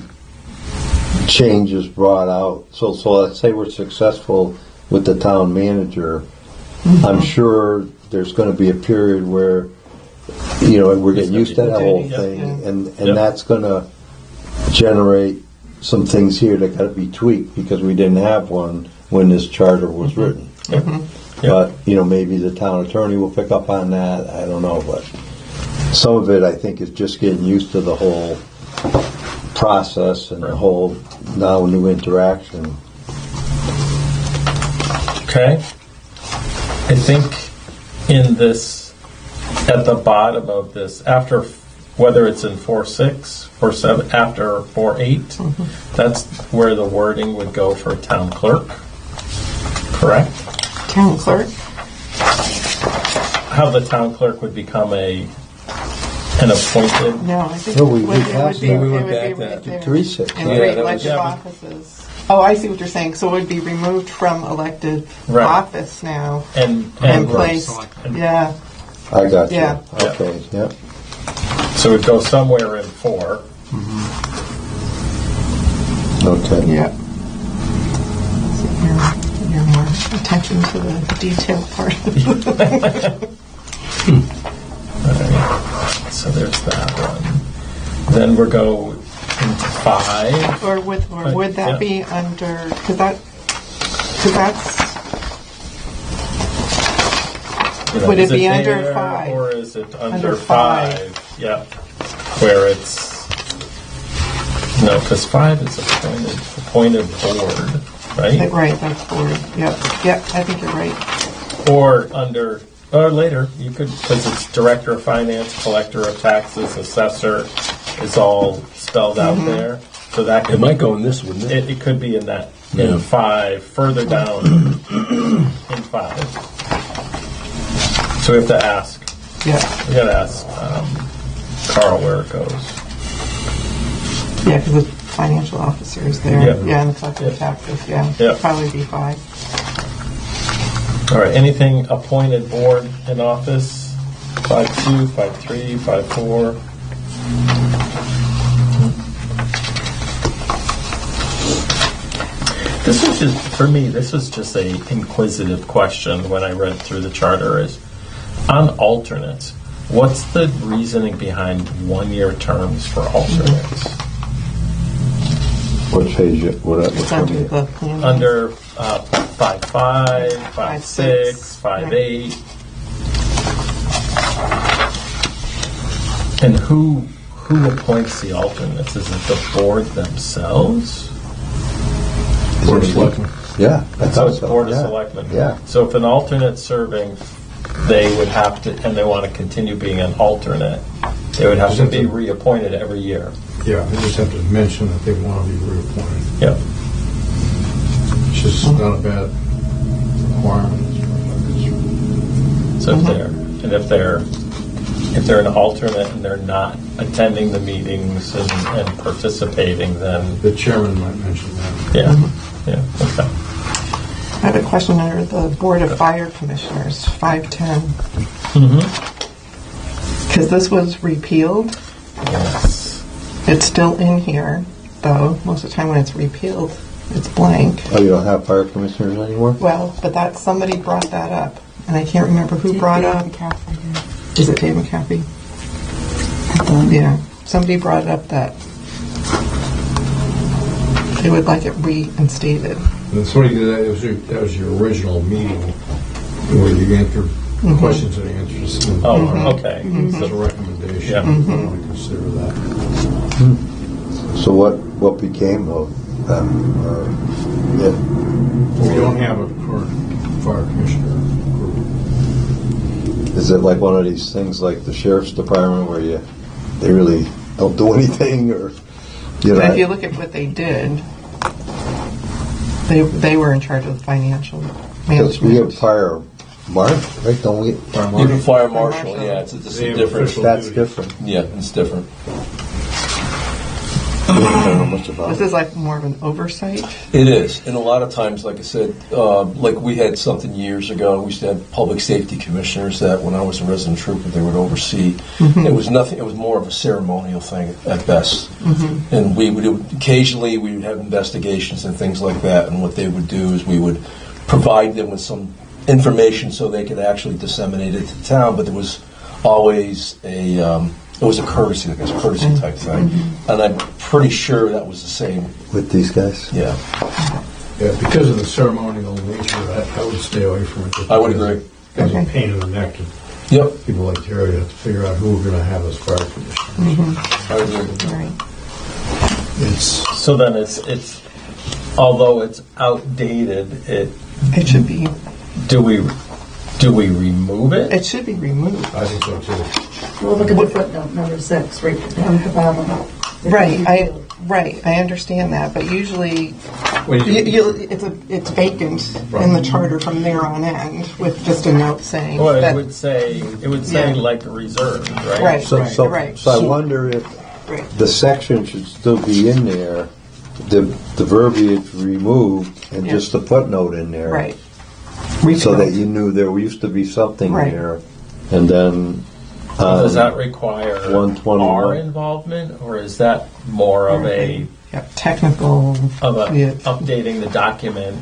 changes brought out. So let's say we're successful with the town manager. I'm sure there's going to be a period where, we're getting used to that whole Yeah. thing, and Yeah. that's going to generate some things here that got to be tweaked because we didn't have one when this charter was written. Yep. But, maybe the town attorney will pick up on that. I don't know. But some of it, I think, is just getting used to the whole process and the whole now new interaction. Okay. I think in this, at the bottom of this, after, whether it's in 4.6, 4.7, after 4.8, that's where the wording would go for town clerk. Correct? Town clerk. How the town clerk would become an appointed. No, I think No, it we would be, passed it that. would We be went back right to there. 3.6. And Yeah, great that was- elective yeah, but- offices. Oh, I see what you're saying. So it would be removed from elected Right. office now and and placed. selectmen. Yeah. I got you. Yeah. Okay, yep. so it would go somewhere in 4. Okay. Yeah. You're more attention to the detail part. So there's that one. Then we'll go into 5. Or would that Yeah. be under? Because that's. Would Is it be under there, 5? or is it under Under 5? 5. Yeah, where it's no, because 5 is appointed board, right? Right, that's board. Yep. Yep. I think you're right. Or under, or later, you could, because it's director of finance, collector of taxes, assessor, is all spelled out there. So that It could, might go in this, wouldn't it? it could be in that, Yeah. in 5, further down in 5. So we have to ask, Yeah. we gotta ask Carl where it goes. Yeah, because the financial officer is there. Yeah. Yeah, and the collector of Yeah. taxes. Yeah. Yeah. Probably be 5. All right, anything appointed board in office? 5-2, 5-3, 5-4. This was just, for me, this was just a inquisitive question when I read through the charter is, on alternates, what's the reasoning behind 1-year terms for alternates? What page? What? It's under the plan. Under 5-5, 5-6, 5-8. And who appoints the alternates? Is it the board themselves? Board of Selectmen. Yeah, I So thought it's so. Board of Yeah. Selectmen. Yeah. So if an alternate's serving, they would have to, and they want to continue being an alternate, they would have to be reappointed every year. Yeah, they just have to mention that they want to be reappointed. Yep. It's just not a bad requirement. So if they're an alternate and they're not attending the meetings and participating, then The chairman might mention that. yeah, okay. I have a question under the Board of Fire Commissioners, 510. Because this was repealed. Yes. It's still in here, though. Most of the time when it's repealed, it's blank. Oh, you don't have fire commissioners anymore? Well, but somebody brought that up, and I can't remember who brought up. Is it Dave McCaffrey? Yeah. Somebody brought up that they would like it reinstated. And it's funny, that was your original meeting where you answered questions and answers. And Oh, okay. It's a recommendation. Yeah. I would consider that. So what became of them? We don't have a current fire commissioner group. Is it like one of these things like the sheriff's department where they really don't do anything, or But if you look at what they did, they were in charge of the financial because we have management. fire marshal, right? Don't we? Even fire marshal, yeah, it's a They have different. official That's duty. different. Yeah, it's different. I don't know much about This it. is like more of an oversight. It is, and a lot of times, like I said, like we had something years ago. We used to have public safety commissioners that, when I was a resident trooper, they would oversee. It was nothing. It was more of a ceremonial thing at best. And we would occasionally we would have investigations and things like that. And what they would do is we would provide them with some information so they could actually disseminate it to the town. But there was always it was a courtesy, like a courtesy type thing. And I'm pretty sure that was the same. With these guys? Yeah. Yeah, because of the ceremonial nature, I would stay away from it. I would agree. It's a pain in the neck to Yep. people like Terry to figure out who we're going to have as fire commissioners. I agree. Right. It's So then it's although it's outdated, It should be. do we remove it? It should be removed. I think so too. Well, look at the footnote, number 6, right down at the bottom. Right. I understand that, but usually When it's vacant in the charter from there on end with just a note saying Well, that. it would say Yeah. like reserved, right? Right. So I Right. wonder if Right. the section should still be in there the verbiage removed and just a footnote in there. Right. So that you knew there used to be something Right. there. And then Does that require 121. our involvement, or is that more of a Technical, updating the document?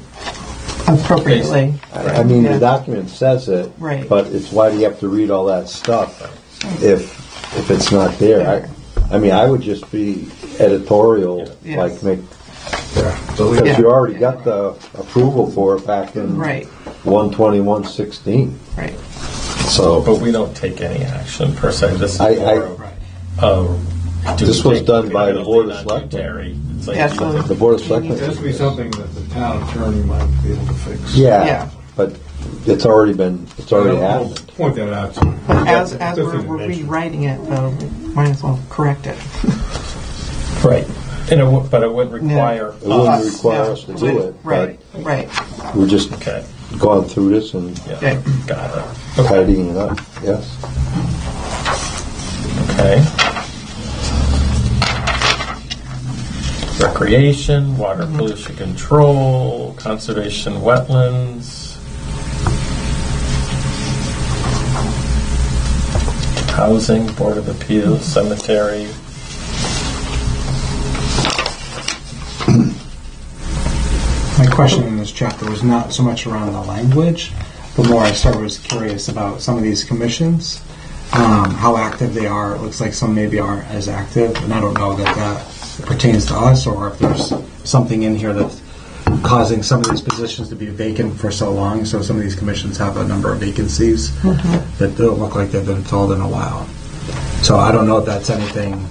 appropriately. I mean, Yeah. the document says it, Right. but it's why do you have to read all that stuff if it's not there? I mean, I would just be editorial, Yes. like make, Yeah. because Yeah. you already got the approval for it back in Right, 121:16. right. So But we don't take any action per se. This is I- more of This was done by the Board of not do, Selectmen. Terry. It's like Yeah, you- so- the Board of It Selectmen. has to be something that the town attorney might be able to fix. Yeah, Yeah. but it's already I'll happened. point that out to you. But as That's we're an invention. rewriting it, though, we might as well correct it. right. But it would require It wouldn't us. require us to do it, Right, right. but we're just Okay. going through this and Yeah. Okay. Got it. Okay. tidying it up, yes. Okay. Recreation, water pollution control, conservation wetlands, housing, Board of Appeals, cemetery. My question in this chapter was not so much around the language, but more I was curious about some of these commissions, how active they are. It looks like some maybe aren't as active, and I don't know that that pertains to us or if there's something in here that's causing some of these positions to be vacant for so long. So some of these commissions have a number of vacancies that don't look like they've been filled in a while. So I don't know if that's anything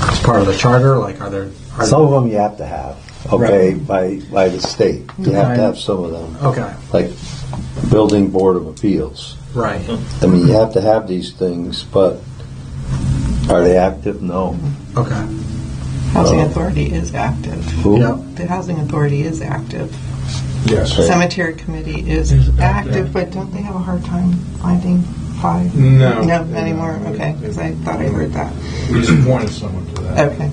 as part of the charter. Like, are there? Some of them you have to have, okay, by the state. You have to have some of them. Okay, Like Building Board of Appeals. right. I mean, you have to have these things, but are they active? No. Okay. Housing Authority is active. Who? Yeah. The Housing Authority is active. Yes. Okay. Cemetery Committee is active, but don't they have a hard time finding 5? No. No, anymore? Okay, because I thought I heard that. We just appointed someone to that. Okay.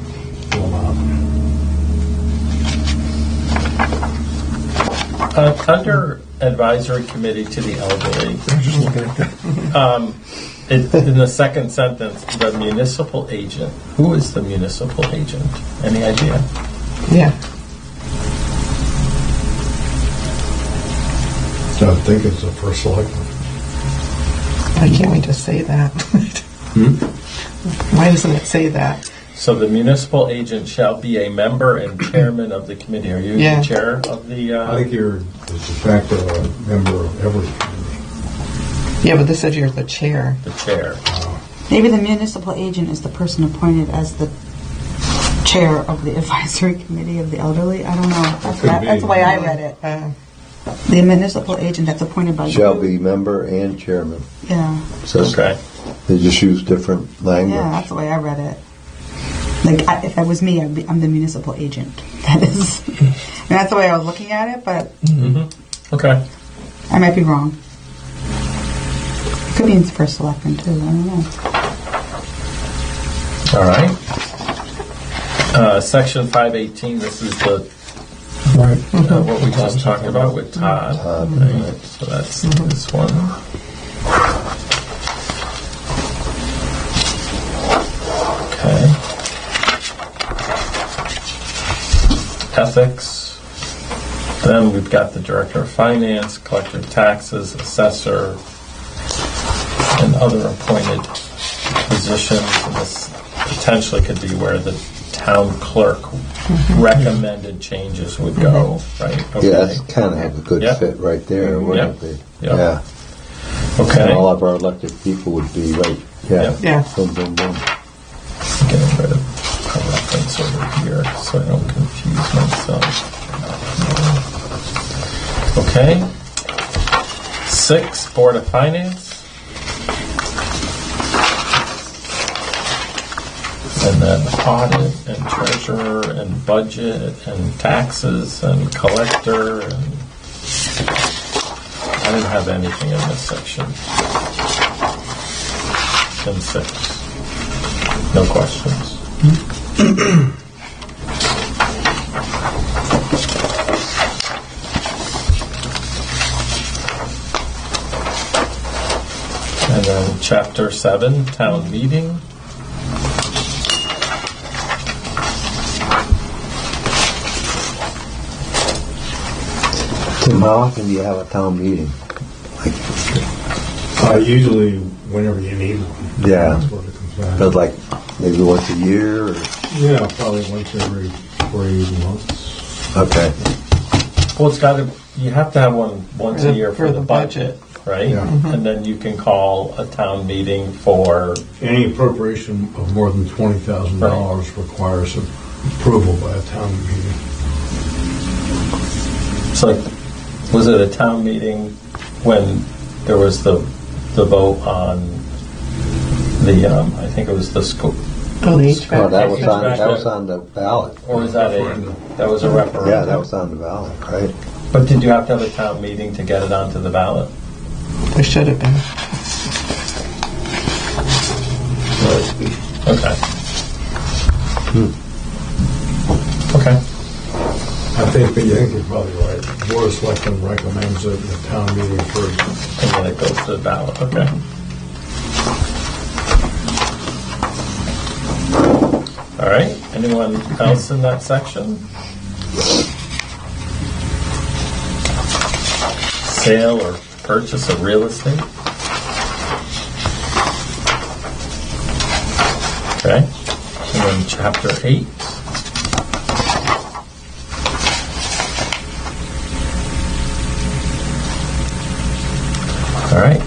Under advisory committee to the elderly, in the second sentence, the municipal agent. Who is the municipal agent? Any idea? Yeah. I think it's the first selectman. Why can't we just say that? Why doesn't it say that? So the municipal agent shall be a member and chairman of the committee. Are you Yeah. the chair of the? I think you're de facto a member of every committee. Yeah, but this says you're the chair. The chair. Maybe the municipal agent is the person appointed as the chair of the advisory committee of the elderly. I don't know. could be. That's the way I read it. The municipal agent that's appointed by Shall be member and chairman. Yeah, Says Okay. they just use different language. yeah, that's the way I read it. Like, if that was me, I'm the municipal agent. That is, and that's the way I was looking at it. But Okay. I might be wrong. It could be in first selectman too. I don't know. All right. Section 518. This is the what we just talked about with Todd. Right. So that's this one. Okay. Ethics. Then we've got the director of finance, collector of taxes, assessor, and other appointed positions. And this potentially could be where the town clerk recommended changes would go, right? Okay. Yeah, that's kind of a good Yeah. fit right there, wouldn't it be? Yeah. Yeah. Okay. And all of our elected people would be right. Yeah. Yeah. Boom, boom, boom. Getting rid of a reference over here so I don't confuse myself. Okay. 6, Board of Finance. And then audit and treasurer and budget and taxes and collector and I didn't have anything in this section. In 6. No questions. Chapter 7, Town Meeting. Tim, how often do you have a town meeting? Usually whenever you need one. Yeah. That's what it comes down But to. like maybe once a year? Or? Yeah, probably once every 3 months. Okay. Well, you have to have one once a year for the budget, right? Yeah. And then you can call a town meeting for, Any appropriation of more than $20,000 requires approval by a town meeting. so was it a town meeting when there was the vote on the, I think it was the school, Oh, the HVAC. Oh, that was on the ballot. or was that that was a referendum? Yeah, that was on the ballot, right? But did you have to have a town meeting to get it onto the ballot? There should have been. Okay. Okay. I think you're probably right. The Board of Selectmen recommends it in the town meeting first. And then it goes to the ballot. Okay. All right. Anyone else in that section? Sale or purchase of real estate? Okay. And then chapter 8. All right.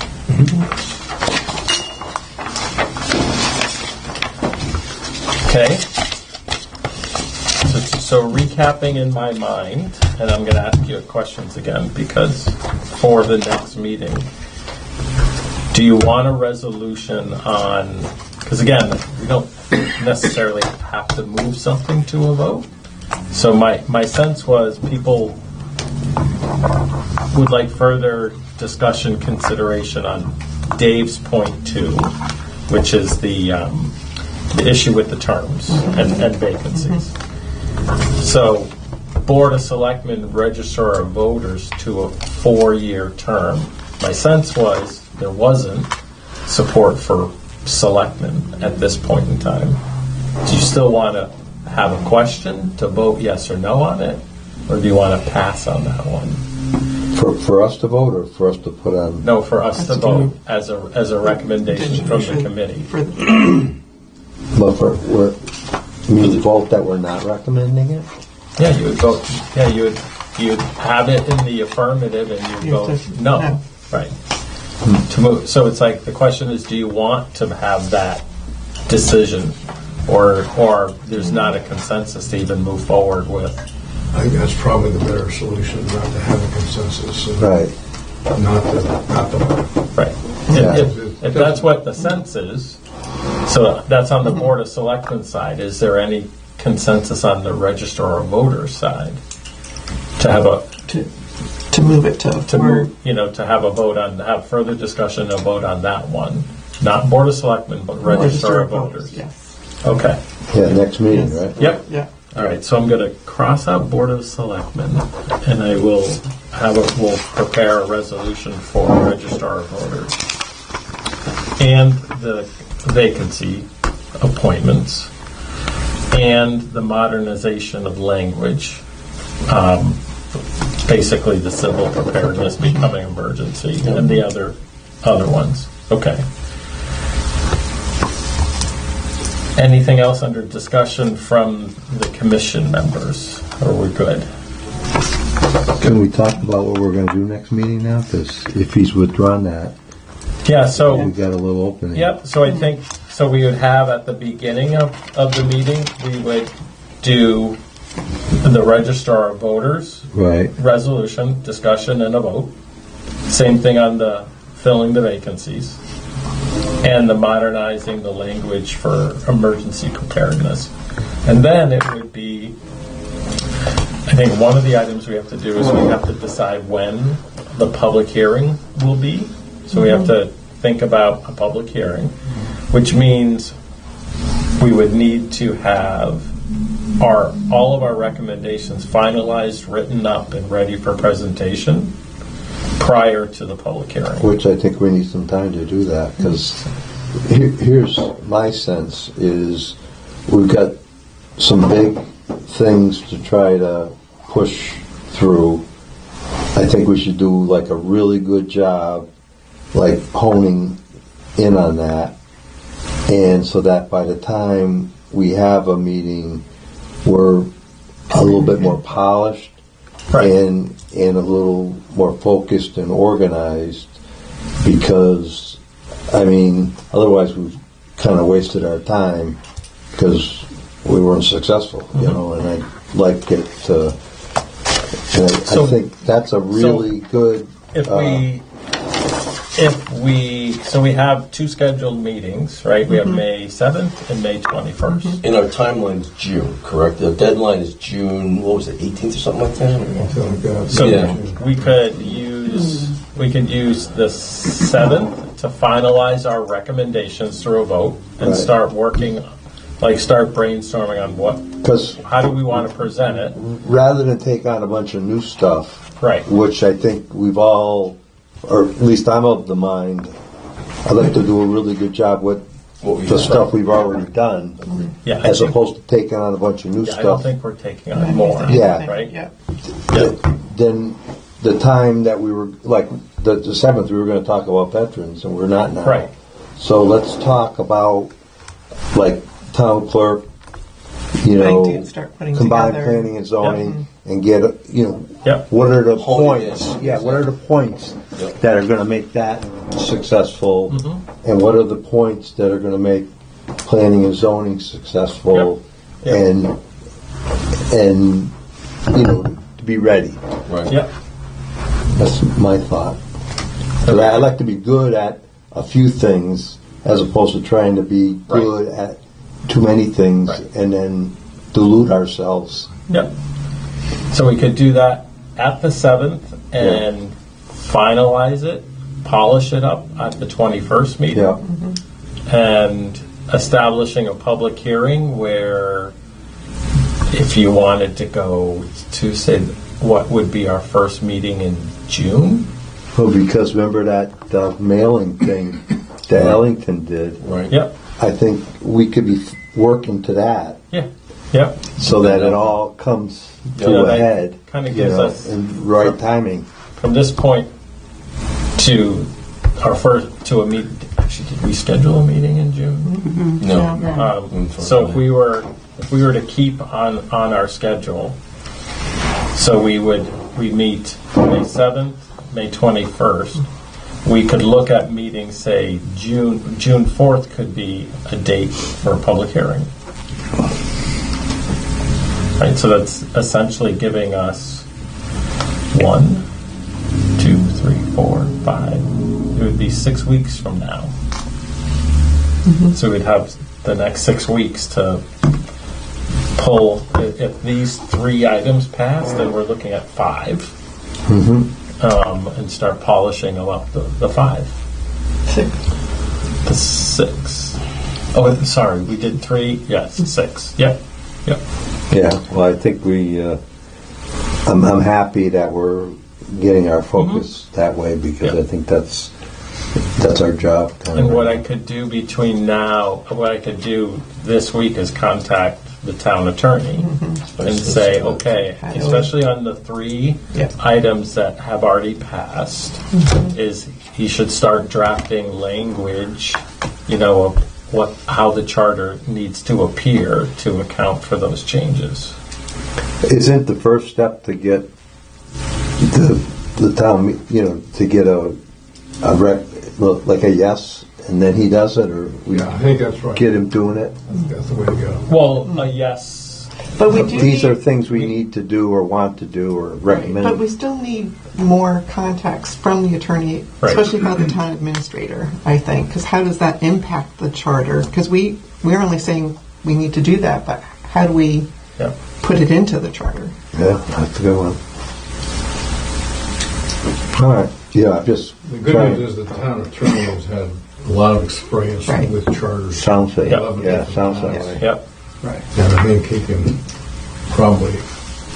Okay. So recapping in my mind, and I'm going to ask you questions again because for the next meeting, do you want a resolution on, because again, we don't necessarily have to move something to a vote. So my sense was people would like further discussion consideration on Dave's point 2, which is the issue with the terms and vacancies. So, Board of Selectmen register our voters to a 4-year term. My sense was there wasn't support for selectmen at this point in time. Do you still want to have a question to vote yes or no on it? Or do you want to pass on that one? For us to vote or for us to put on? No, for us to to vote as a recommendation from the committee. For the, You mean vote that we're not recommending it? Yeah, you would vote. Yeah, you'd have it in the affirmative, and you'd You have vote to- no. no. Right. To move. So it's like the question is, do you want to have that decision, or there's not a consensus to even move forward with? I think that's probably the better solution, not to have a consensus. And Right. Not the. Right. Yeah. If that's what the sense is, so that's on the Board of Selectmen side. Is there any consensus on the Registrar of Voters side to have a to move it to to have a vote on, have further discussion and a vote on that one, not Board of Selectmen, but Registrar of Voters. Yes. Okay. Yeah, next meeting, right? Yep. Yeah. All right, so I'm going to cross out Board of Selectmen, and I will we'll prepare a resolution for Registrar of Voters and the vacancy appointments and the modernization of language, basically the civil preparedness becoming emergency and the other ones. Okay. Anything else under discussion from the commission members? Or we're good? Can we talk about what we're going to do next meeting now? Because if he's withdrawn that, Yeah, so, we've got a little opening. yep, so I think, so we would have at the beginning of the meeting, we would do the Registrar of Voters Right. resolution, discussion, and a vote. Same thing on the filling the vacancies and the modernizing the language for emergency preparedness. And then it would be, I think one of the items we have to do is we have to decide when the public hearing will be. So we have to think about a public hearing, which means we would need to have all of our recommendations finalized, written up, and ready for presentation. prior to the public hearing. Which I think we need some time to do that, because here's my sense is we've got some big things to try to push through. I think we should do like a really good job, like honing in on that, and so that by the time we have a meeting, we're a little bit more polished, Right. and a little more focused and organized, because I mean otherwise we've kind of wasted our time because we weren't successful, you know. And I'd like it to. And I think that's a really good. So we have two scheduled meetings, right? We have May 7th and May 21st. In our timeline's June, correct? The deadline is June, what was it, 18th or something like that? So Yeah. we could use the 7th to finalize our recommendations through a vote and Right. start working, start brainstorming on Because how do we want to present it. rather than take on a bunch of new stuff, Right. which I think we've all, or at least I'm of the mind, I'd like to do a really good job with the stuff we've already done, Yeah, I as think- opposed to taking on a bunch of new I don't stuff. think we're taking on more. Yeah. Right? Yeah. Then the time that we were, like, the 7th, we were going to talk about veterans, and we're not now. Right. So let's talk about, like, town clerk, 19th, start putting combined together. planning and zoning, and get, Yep. what are the Hone it points? in. Yeah, what are the points Yep. that are going to make that successful, and what are the points that are going to make planning and zoning successful, Yep. Yep. and to be ready. Right. Yep. That's my thought. 'Cause I'd like to be good at a few things as opposed to trying to be Right. good at too many things Right. and then dilute ourselves. Yep. So we could do that at the 7th and finalize it, polish it up at the 21st meeting. Yeah. And establishing a public hearing where if you wanted to go to say what would be our first meeting in June. Well, because remember that mailing thing that Ellington did? Right. Yep. I think we could be working to that Yeah. Yep. so that it all comes Yeah, to a that head. kinda gives us- in right timing. From this point to our first to a meeting. Actually, did we schedule a meeting in June? No. So if we were to keep on our schedule, so we meet May 7th, May 21st. We could look at meetings, say June 4th could be a date for a public hearing. Right, so that's essentially giving us 1, 2, 3, 4, 5. It would be 6 weeks from now. So we'd have the next 6 weeks to pull. If these 3 items pass, then we're looking at 5, and start polishing them up the 5. 6. The 6. Oh, sorry, we did 3. Yes, 6. Yep. Yep. Yeah, well, I think I'm happy that we're getting our focus that way, because I think that's our job. And what I could do between now, what I could do this week is contact the town attorney and say, okay, especially on the 3 items that have already passed, is he should start drafting language, of how the charter needs to appear to account for those changes. Isn't the first step to get the town, to get a yes, and then he does it, or we Yeah, I think that's right. get him doing it? That's the way to go. Well, a yes. But we do These need, are things we need to do or want to do or recommend. but we still need more context from the attorney, Right. especially about the town administrator, I think, because how does that impact the charter? Because we're only saying we need to do that, but how do we Yep. put it into the charter? Yeah, that's a good one. All right. Yeah, I'm just The good trying. news is the town attorney has had a lot of experience Right. with charters. Sounds like Yep. yeah, sounds that way. Yep. Right. And I think he can probably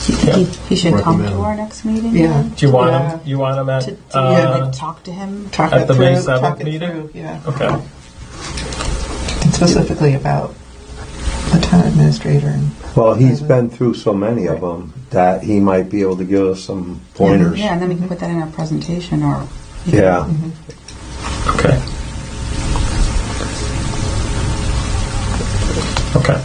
He should come to Recommend. our next meeting. Yeah. then? Do you want Yeah. him? You want him at? To Yeah. talk to him. Talk At it the through. May 7th talk it meeting? through, yeah. Okay. Specifically about the town administrator and. Well, he's been through so many of them that he might be able to give us some pointers. Yeah, and then we can put that in our presentation or. Yeah. Okay. Okay.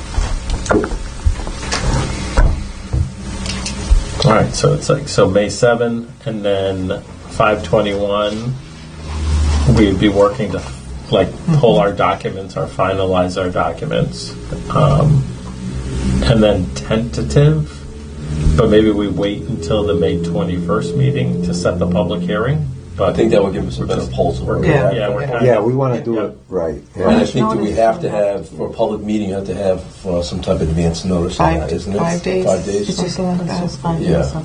All right, so it's like, so May 7 and then 5/21, we'd be working to like pull our documents or finalize our documents. And then tentative, but maybe we wait until the May 21st meeting to set the public hearing. I think that would give us a better pulse of where we're Yeah. at. Yeah, we're kind Yeah, of, we want to do it right. And I Yeah. think that we have to have, for a public meeting, you have to have some type of advance notice on that, isn't it? 5 days. 5 days? It's just, Something like it's that. just 5 Yeah. days, okay.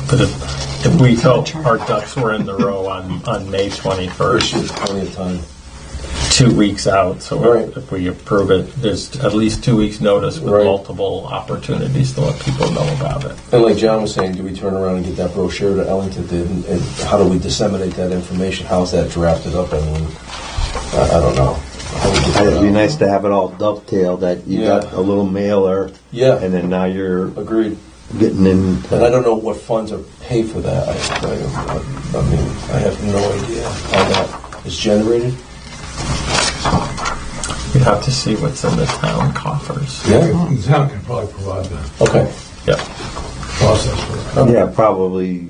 but if we felt our ducks were in the row on May 21st, There's plenty of time. 2 weeks out, so Right. if we approve it, there's at least 2 weeks' notice with Right. multiple opportunities to let people know about it. And like John was saying, do we turn around and get that brochure that Ellington did, and how do we disseminate that information? How's that drafted up? I mean, I don't know. How we get that It'd be out? nice to have it all dovetailed, that you Yeah. got a little mailer, Yeah, and then now you're agreed. getting in. And I don't know what funds are paid for that. I mean, I have no idea how that is generated. You'd have to see what's in the town coffers. Yeah. The town can probably provide the Okay. Yep. process for it. Yeah, probably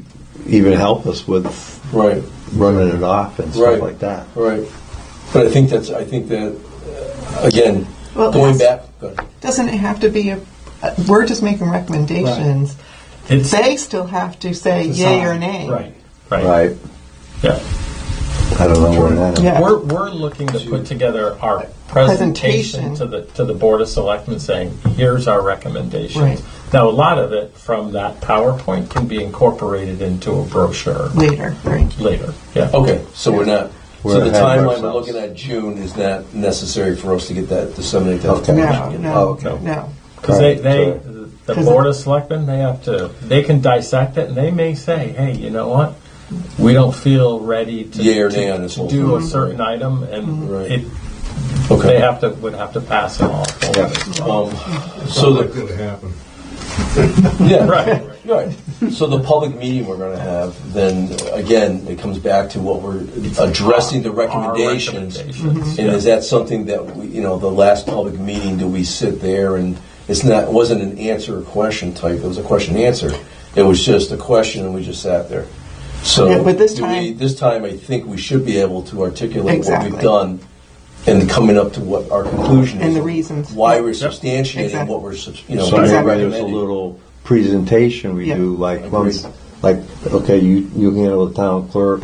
even help us with Right. running it off and stuff Right. like that. Right. But I think that again, Well, going that's- back. Go ahead. Doesn't it have to be we're just making recommendations. It's They still have to say yay or nay. right. Right. Yeah. I don't know where that is. Yeah. We're looking to put together our presentation Presentation. to the Board of Selectmen saying, here's our recommendations. Right. Now, a lot of it from that PowerPoint can be incorporated into a brochure Later, right. later. Yeah. Okay, so we're not. We're So the ahead of timeline we're ourselves. looking at June is not necessary for us to get that disseminate that. Okay. No, information. no, Oh, okay. no. Because Right, the 'Cause Board of Selectmen, they can dissect it and they may say, hey, you know what? We don't feel ready to, Yay or nay on this whole do a thing. certain item, and Right. they would have to pass it all forward. So That the could happen. yeah Right. right. So the public meeting we're going to have, then again, it comes back to what we're addressing the recommendations. recommendations. And is that something that we, the last public meeting, do we sit there and it wasn't an answer or question type, it was a question and answer. It was just a question and we just sat there. So Yeah, but this this time- time I think we should be able to articulate what Exactly. we've done and coming up to what our conclusion is. And the reasons. Why we're Yep. substantiating Exactly. what we're, So what maybe we're there's a recommending. little presentation we Yeah. do, like Agreed. once, like, okay, you handle the town clerk,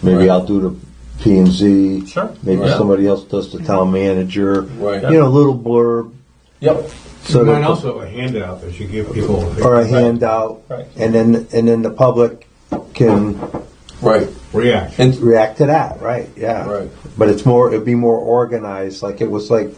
maybe Right. I'll do the P and Z. Sure. Maybe Yeah. somebody else does the town manager. Right. You know, a little blurb. Yep. So You might that, also have a handout that you give people. or a handout, Right. and then the public can Right. React. And react to that, right? Yeah. Right. But it'd be more organized. Like it was like,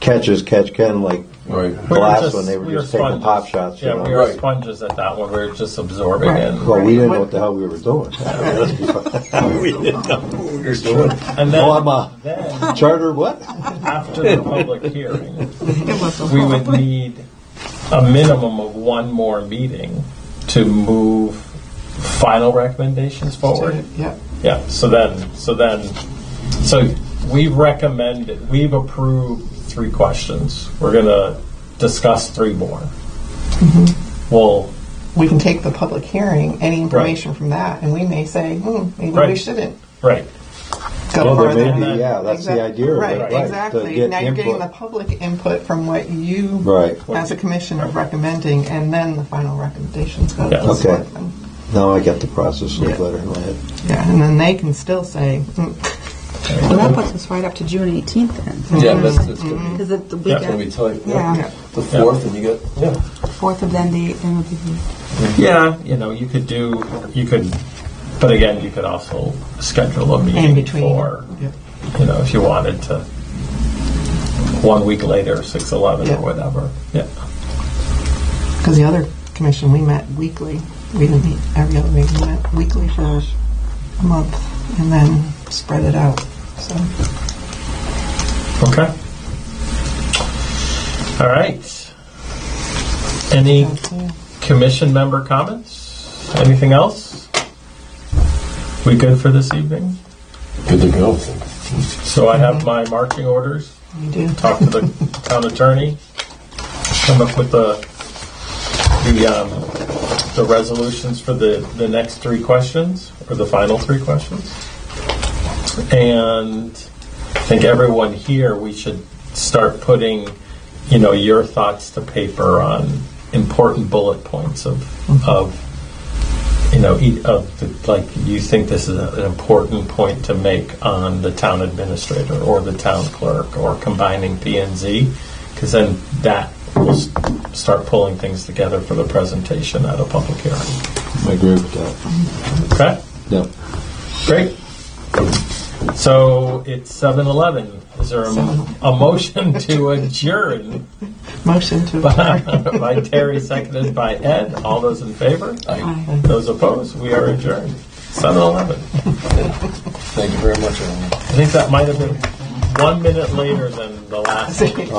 catch can, like right. the last one, they were just taking sponges. pop shots. Yeah, you know? we were Right. sponges at that one. We were just absorbing Right. in. Well, we didn't know what the hell we were doing. Let's be fine. We didn't know what we were doing. And then, Oh, I'm a then charter what? after the public hearing, It was a we would need a minimum of one more meeting to move final recommendations forward. Yep. Yeah. So we've approved 3 questions. We're going to discuss 3 more. Well, We can take the public hearing, any information from that, and we may say, maybe we Right. shouldn't right. go Well, there further. may be, then- yeah, that's the idea of it, Right, right? To exactly. get Now you're getting the input. public input from what you, Right. as a commission, are recommending, and then the final recommendations go to Yeah. the Okay. selectmen. Now I get the process a Yeah. little better in my head. Yeah, and then they can still say, Well, that puts us right up to June 18th then. Yeah, that's going to be, Because the it's gonna be weekend, tight. yeah, The 4th, and you got, 4th of then would be the. Yeah, you could, but again, you could also schedule a meeting in between. for, Yep. if you wanted to, 1 week later, 6/11 Yeah. or whatever. Yeah. Because the other commission, we met weekly. We didn't meet every other week. We met weekly for a month and then spread it out. So Okay. All right. Any commission member comments? Anything else? We good for this evening? Good to go. So I have my marching orders. we do. Talk to the town attorney. Come up with the resolutions for the next 3 questions, or the final 3 questions. And I think everyone here, we should start putting, your thoughts to paper on important bullet points of like you think this is an important point to make on the town administrator or the town clerk or combining P and Z, because then that will start pulling things together for the presentation at a public hearing. I agree with that. Okay? Yep. Great. So it's 7:11. Is there a motion to adjourn? Motion to By Terry, seconded by Ed. All those in favor? Aye. Those opposed? We are adjourned. 7:11. Thank you very much, everyone. I think that might have been 1 minute later than the last.